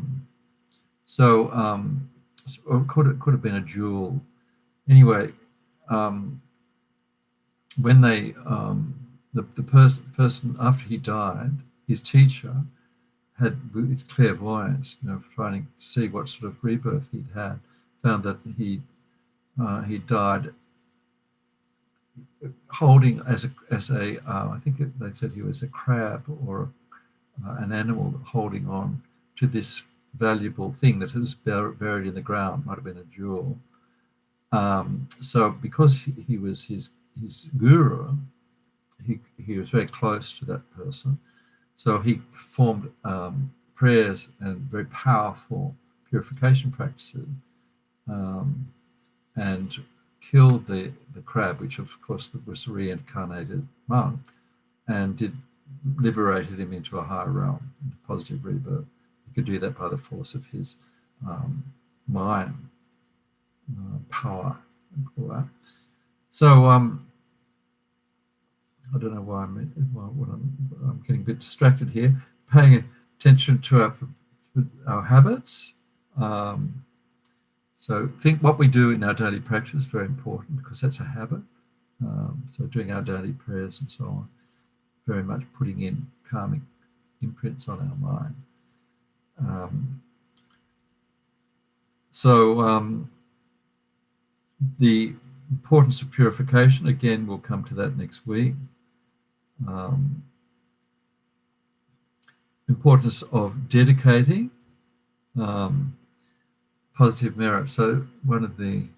it could have been a jewel. Anyway, when they the person after he died, his teacher had his clairvoyance, trying to see what sort of rebirth he'd had, found that he died holding as a I think they said he was a crab or an animal holding on to this valuable thing that was buried in the ground, might have been a jewel. So because he was his guru, he was very close to that person. So he performed prayers and very powerful purification practices, and killed the crab, which of course was a reincarnated monk, and liberated him into a higher realm, into positive rebirth. He could do that by the force of his mind, power, and all that. So I don't know why I'm getting a bit distracted here. Paying attention to our habits. So think what we do in our daily practice is very important, because that's a habit. So doing our daily prayers and so on, very much putting in karmic imprints on our mind. The importance of purification, again, we'll come to that next week. Importance of dedicating positive merit. So one of the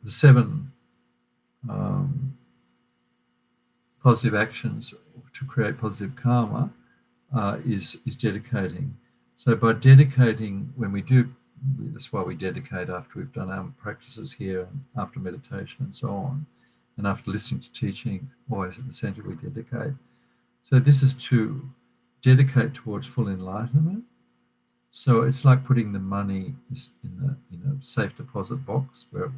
7 positive actions to create positive karma is dedicating. So by dedicating, when we do, that's why we dedicate after we've done our practices here, and after meditation and so on, and after listening to teaching, always at the center we dedicate. So this is to dedicate towards full enlightenment. So it's like putting the money in the safe deposit box, where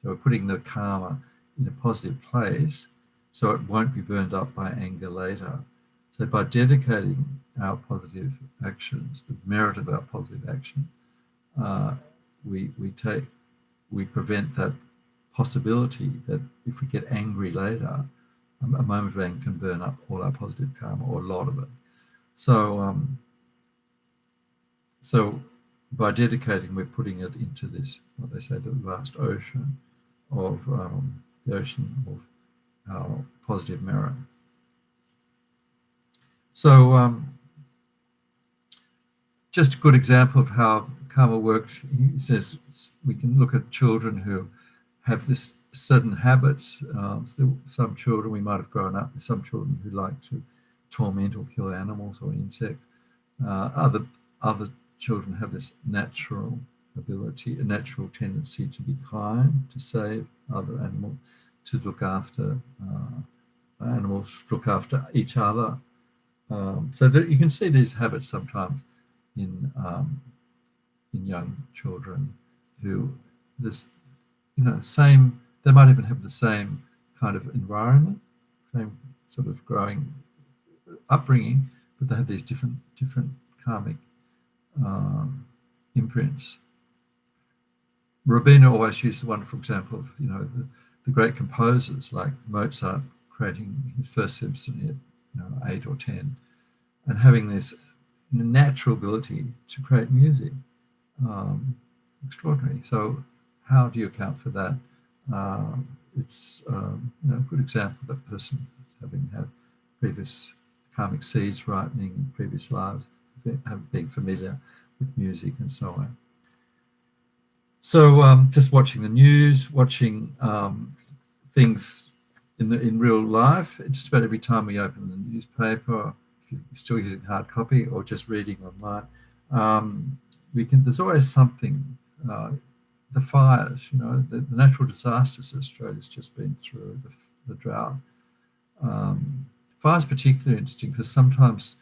we're putting the karma in a positive place, so it won't be burned up by anger later. So by dedicating our positive actions, the merit of our positive action, we prevent that possibility that if we get angry later, a moment of anger can burn up all our positive karma, or a lot of it. So by dedicating, we're putting it into this, what they say, the vast ocean of our positive merit. So just a good example of how karma works. He says we can look at children who have this certain habits. Some children, we might have grown up with some children who like to torment or kill animals or insects. Other children have this natural ability, a natural tendency to be kind, to save other animals, to look after animals, look after each other. So that you can see these habits sometimes in young children who same. They might even have the same kind of environment, same sort of growing upbringing, but they have these different karmic imprints. Rabina always used the wonderful example of the great composers like Mozart creating his first symphony at 8 or 10, and having this natural ability to create music. Extraordinary. So how do you account for that? It's a good example of that person having had previous karmic seeds ripening in previous lives, being familiar with music and so on. So just watching the news, watching things in real life, just about every time we open the newspaper, if you're still using hard copy or just reading online, there's always something. The fires, the natural disasters that Australia's just been through, the drought. Fires particularly interesting because sometimes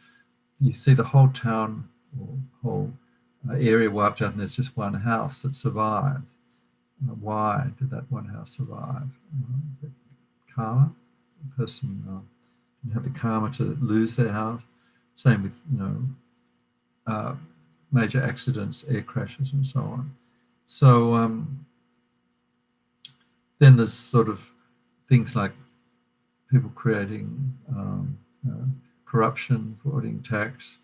you see the whole town or whole area wiped out and there's just one house that survived. Why did that one house survive? Karma. The person didn't have the karma to lose their house. Same with major accidents, air crashes and so on. So then there's sort of things like people creating corruption, avoiding tax,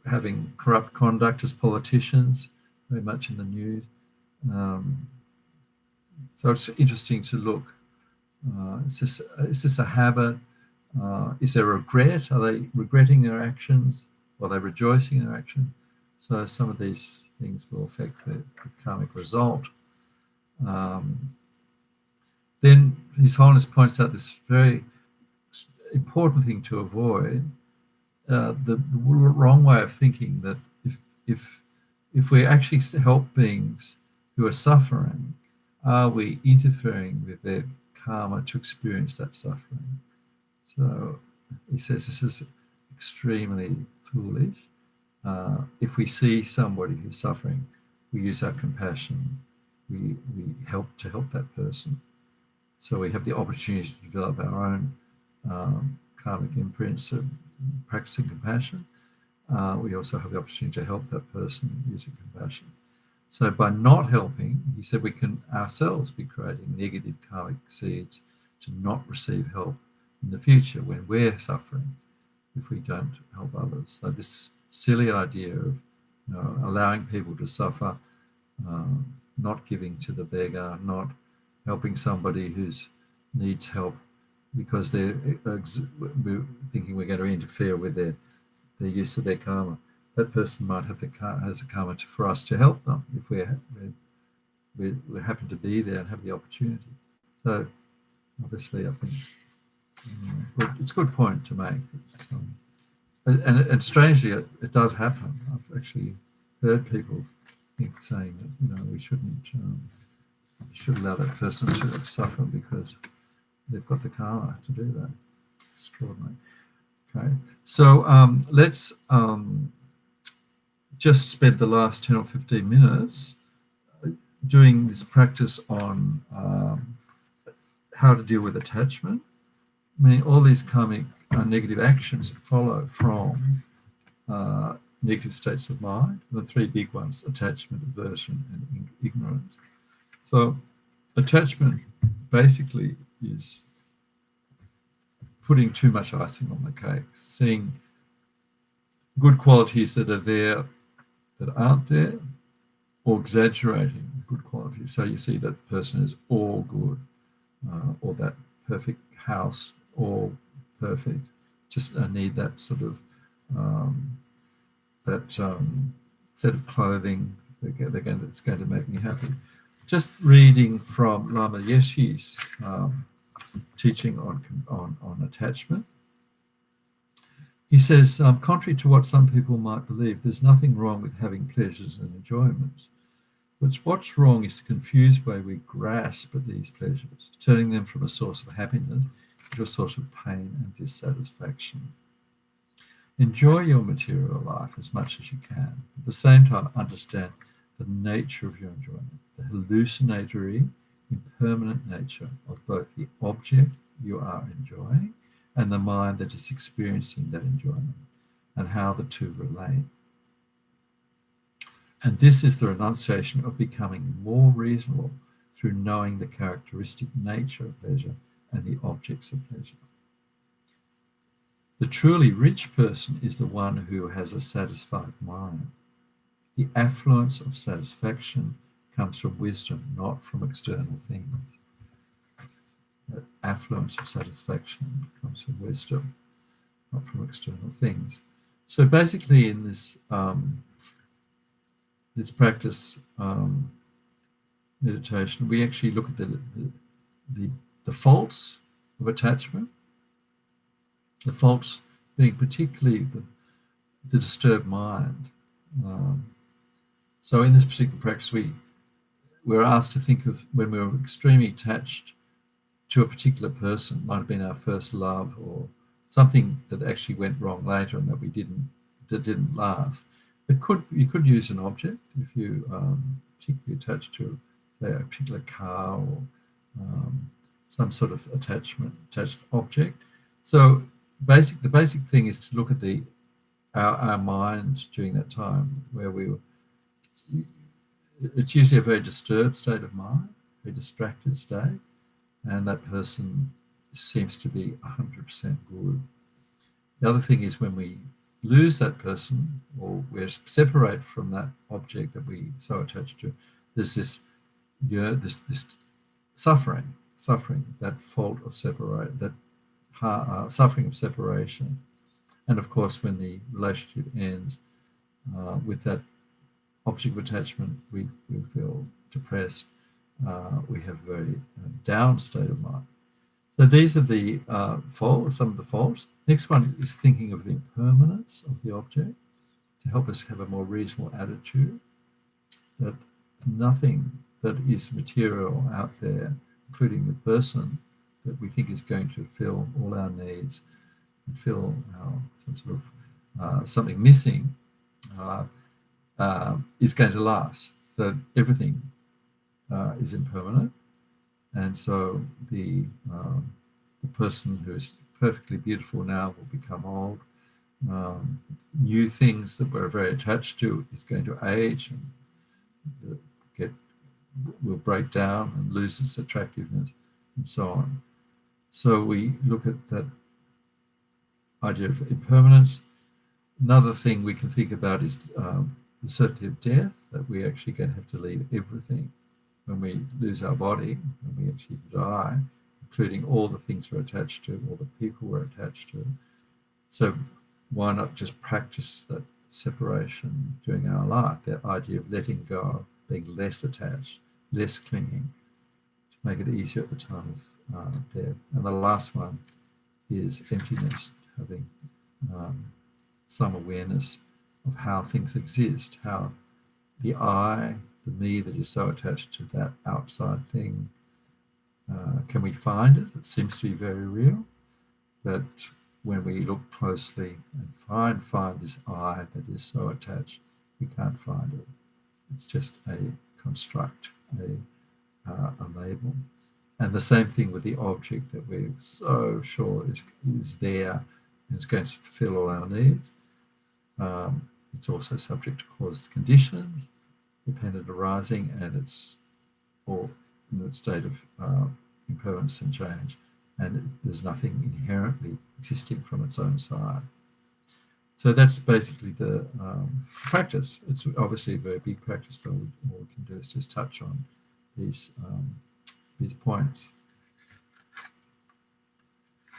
having corrupt conduct as politicians, very much in the news. So it's interesting to look. Is this a habit? Is there regret? Are they regretting their actions? Are they rejoicing in their actions? So some of these things will affect the karmic result. Then His Holiness points out this very important thing to avoid, the wrong way of thinking that if we actually help beings who are suffering, are we interfering with their karma to experience that suffering? So he says this is extremely foolish. If we see somebody who's suffering, we use our compassion. We help that person. So we have the opportunity to develop our own karmic imprints of practicing compassion. We also have the opportunity to help that person using compassion. So by not helping, he said we can ourselves be creating negative karmic seeds to not receive help in the future when we're suffering if we don't help others. So this silly idea of allowing people to suffer, not giving to the beggar, not helping somebody who needs help because we're thinking we're going to interfere with their use of their karma. That person might have has a karma for us to help them if we happen to be there and have the opportunity. So obviously, I think it's a good point to make. And strangely, it does happen. I've actually heard people saying that we should allow that person to suffer because they've got the karma to do that. Extraordinary. Okay, so let's just spend the last 10 or 15 minutes doing this practice on how to deal with attachment. Meaning all these karmic negative actions follow from negative states of mind. The three big ones: attachment, aversion, and ignorance. So attachment basically is putting too much icing on the cake, seeing good qualities that are there that aren't there, or exaggerating good qualities. So you see that person is all good, or that perfect house, all perfect. Just need that sort of that set of clothing. It's going to make me happy. Just reading from Lama Yeshe's teaching on attachment. He says, contrary to what some people might believe, there's nothing wrong with having pleasures and enjoyments. But what's wrong is the confused way we grasp at these pleasures, turning them from a source of happiness into a source of pain and dissatisfaction. Enjoy your material life as much as you can. At the same time, understand the nature of your enjoyment, the hallucinatory, impermanent nature of both the object you are enjoying and the mind that is experiencing that enjoyment, and how the two relate. And this is the renunciation of becoming more reasonable through knowing the characteristic nature of pleasure and the objects of pleasure. The truly rich person is the one who has a satisfied mind. The affluence of satisfaction comes from wisdom, not from external things. That affluence of satisfaction comes from wisdom, not from external things. So basically in this this practice meditation, we actually look at the faults of attachment, the faults being particularly the disturbed mind. So in this particular practice, we're asked to think of when we were extremely attached to a particular person, might have been our first love or something that actually went wrong later and that didn't last. You could use an object if you particularly attached to, say, a particular car or some sort of attached object. So the basic thing is to look at our mind during that time where it's usually a very disturbed state of mind, a very distracted state, and that person seems to be 100% good. The other thing is when we lose that person or we're separate from that object that we so attached to, there's this suffering, that fault of separate, that suffering of separation. And of course, when the relationship ends with that object of attachment, we feel depressed. We have a very down state of mind. So these are the some of the faults. Next one is thinking of the impermanence of the object to help us have a more reasonable attitude that nothing that is material out there, including the person that we think is going to fill all our needs and fill some sort of something missing, is going to last. So everything is impermanent, and so the person who is perfectly beautiful now will become old. New things that we're very attached to is going to age and will break down and lose its attractiveness, and so on. So we look at that idea of impermanence. Another thing we can think about is the certainty of death, that we're actually going to have to leave everything when we lose our body, when we actually die, including all the things we're attached to, all the people we're attached to. So why not just practice that separation during our life, that idea of letting go, being less attached, less clinging, to make it easier at the time of death. And the last one is emptiness, having some awareness of how things exist, how the I, the me that is so attached to that outside thing, can we find it? It seems to be very real, but when we look closely and find this I that is so attached, we can't find it. It's just a construct, a label. And the same thing with the object that we're so sure is there and is going to fulfill all our needs. It's also subject to cause conditions, dependent arising, and it's all in the state of impermanence and change, and there's nothing inherently existing from its own side. So that's basically the practice. It's obviously a very big practice, but all we can do is just touch on these points.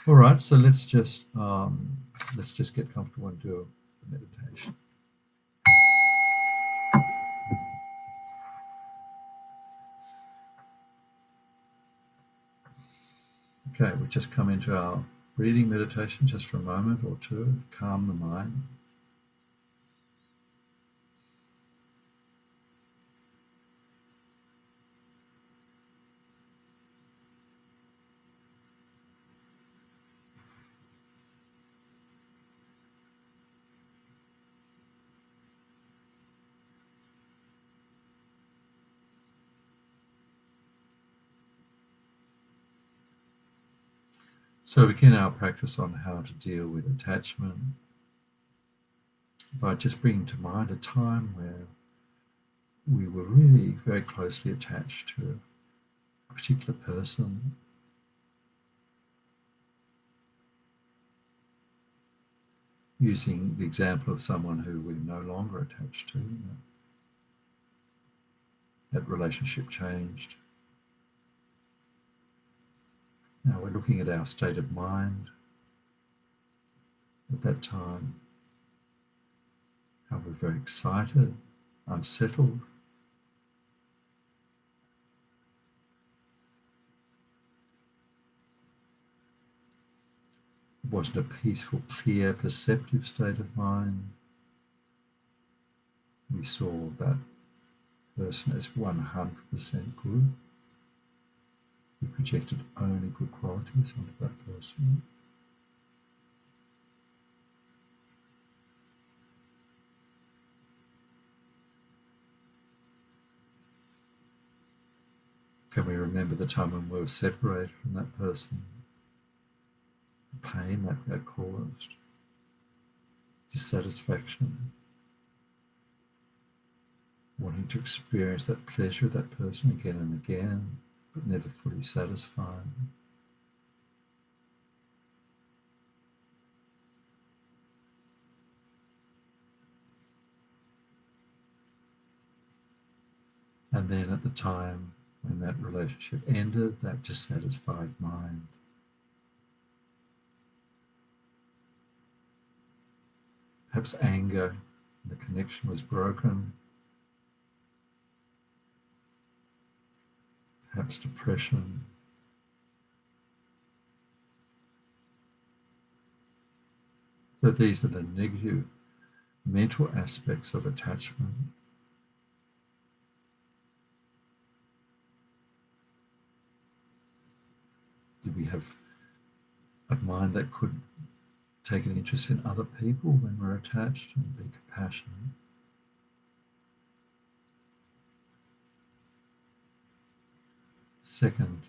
All right, so let's just get comfortable and do the meditation. Okay, we'll just come into our breathing meditation just for a moment or two, calm the mind. So begin our practice on how to deal with attachment by just bringing to mind a time where we were really very closely attached to a particular person, using the example of someone who we're no longer attached to. That relationship changed. Now we're looking at our state of mind at that time, how we're very excited, unsettled. It wasn't a peaceful, clear, perceptive state of mind. We saw that person as 100% good. We projected only good qualities onto that person. Can we remember the time when we were separated from that person? The pain that caused, dissatisfaction, wanting to experience that pleasure of that person again and again, but never fully satisfied. And then at the time when that relationship ended, that dissatisfied mind. Perhaps anger, the connection was broken. Perhaps depression. So these are the negative mental aspects of attachment. Did we have a mind that could take an interest in other people when we're attached and be compassionate? Second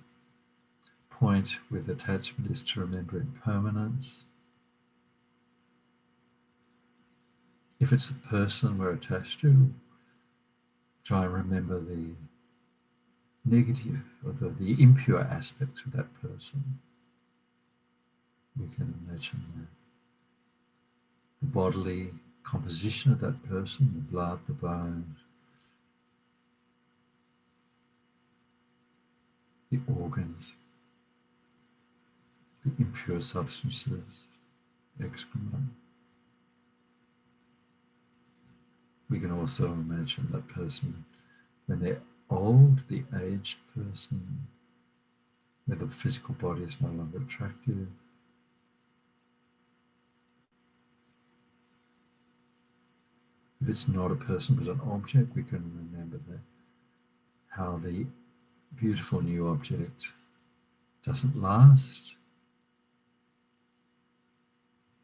point with attachment is to remember impermanence. If it's a person we're attached to, try and remember the negative or the impure aspects of that person. We can imagine the bodily composition of that person, the blood, the bones, the organs, the impure substances, excrement. We can also imagine that person when they're old, the aged person, where the physical body is no longer attractive. If it's not a person but an object, we can remember how the beautiful new object doesn't last.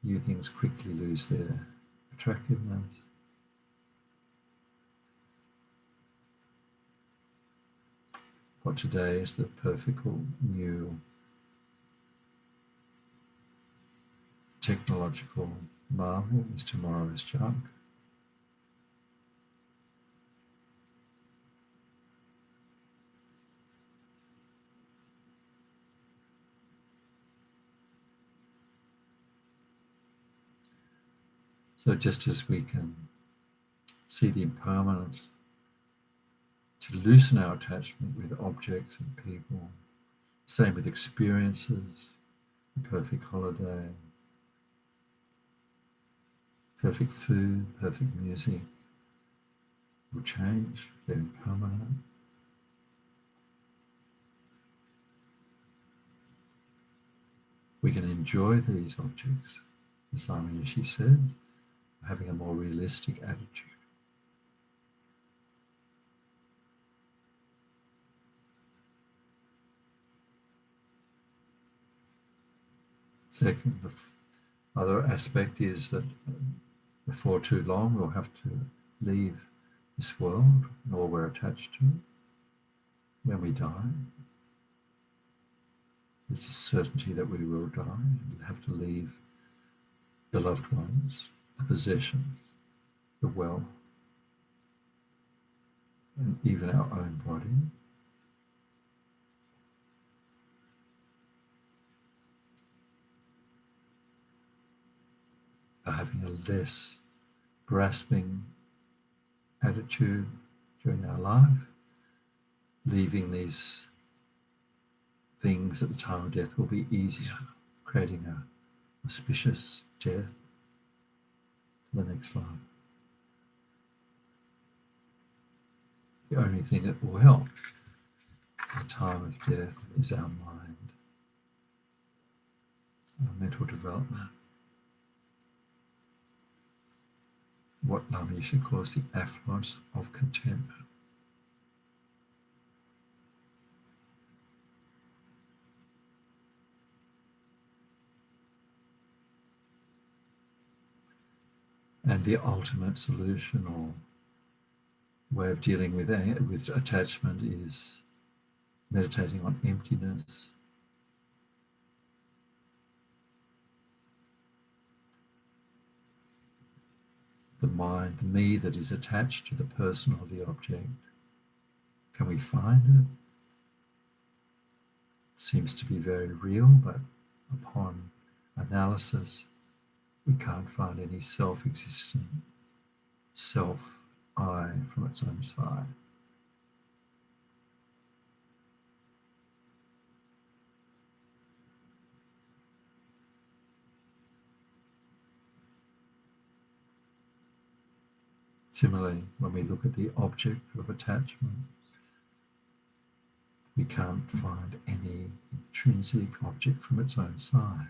New things quickly lose their attractiveness. What today is the perfect new technological marvel is tomorrow's junk. So just as we can see the impermanence, to loosen our attachment with objects and people, same with experiences, the perfect holiday, perfect food, perfect music will change, they're impermanent. We can enjoy these objects, as Lama Yeshe says, having a more realistic attitude. Second, the other aspect is that before too long we'll have to leave this world and all we're attached to. When we die, there's a certainty that we will die, and we'll have to leave the loved ones, the possessions, the wealth, and even our own body. Having a less grasping attitude during our life, leaving these things at the time of death will be easier, creating a auspicious death to the next life. The only thing that will help at the time of death is our mind, our mental development. What Lama Yeshe calls the affluence of contentment. And the ultimate solution or way of dealing with attachment is meditating on emptiness. The mind, the me that is attached to the person or the object. Can we find it? Seems to be very real, but upon analysis, we can't find any self-existent self-I from its own side. Similarly, when we look at the object of attachment, we can't find any intrinsic object from its own side.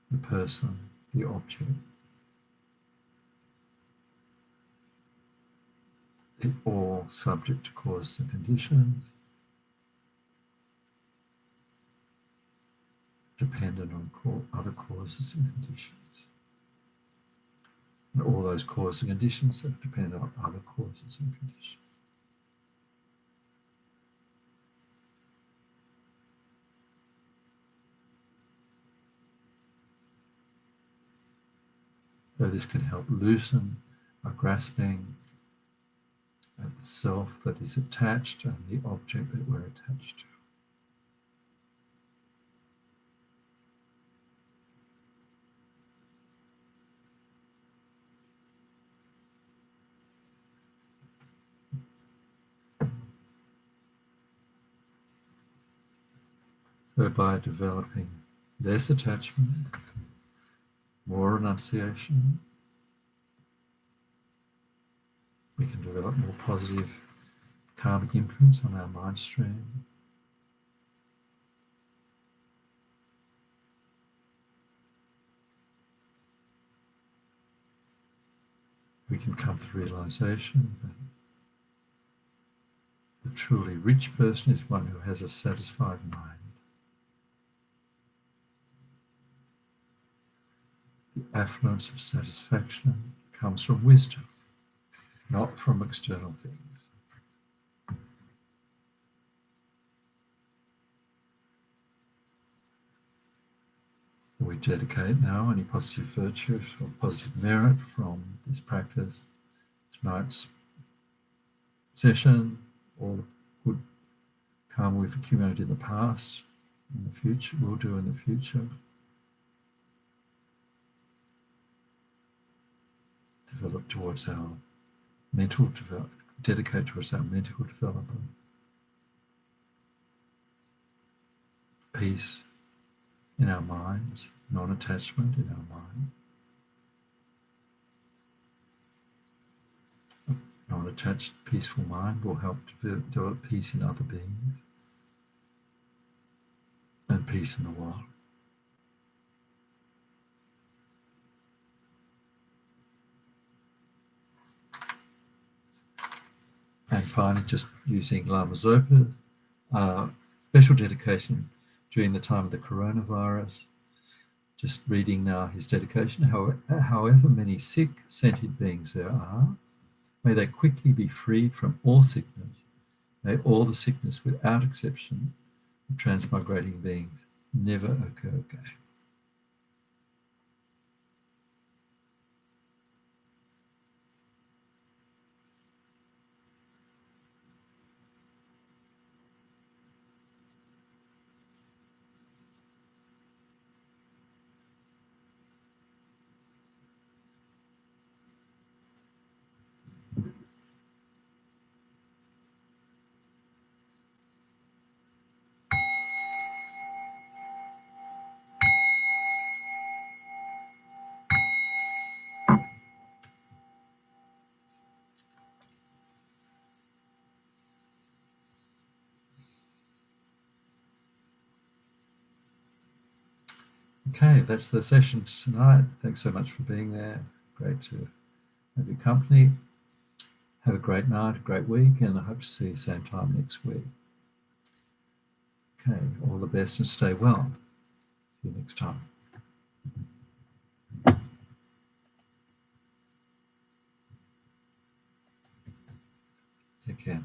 The person, the object, they're all subject to causes and conditions, dependent on other causes and conditions. And all those causes and conditions that depend on other causes and conditions. So this can help loosen our grasping at the self that is attached and the object that we're attached to. So by developing less attachment, more renunciation, we can develop more positive karmic imprints on our mind stream. We can come to the realization that the truly rich person is one who has a satisfied mind. The affluence of satisfaction comes from wisdom, not from external things. We dedicate now any positive virtues or positive merit from this practice, tonight's session, all the good karma we've accumulated in the past, in the future, will do in the future. Develop towards our mental development, dedicate towards our mental development, peace, in our minds, non-attachment in our mind. Non-attached, peaceful mind will help develop peace in other beings and peace in the world. And finally, just using Lama Zopa's special dedication during the time of the coronavirus. Just reading now his dedication. However many sick sentient beings there are, may they quickly be freed from all sickness. May all the sickness, without exception, of transmigrating beings never occur again. Okay, that's the session tonight. Thanks so much for being there. Great to have your company. Have a great night, a great week, and I hope to see you same time next week. Okay, all the best and stay well. See you next time. Take care.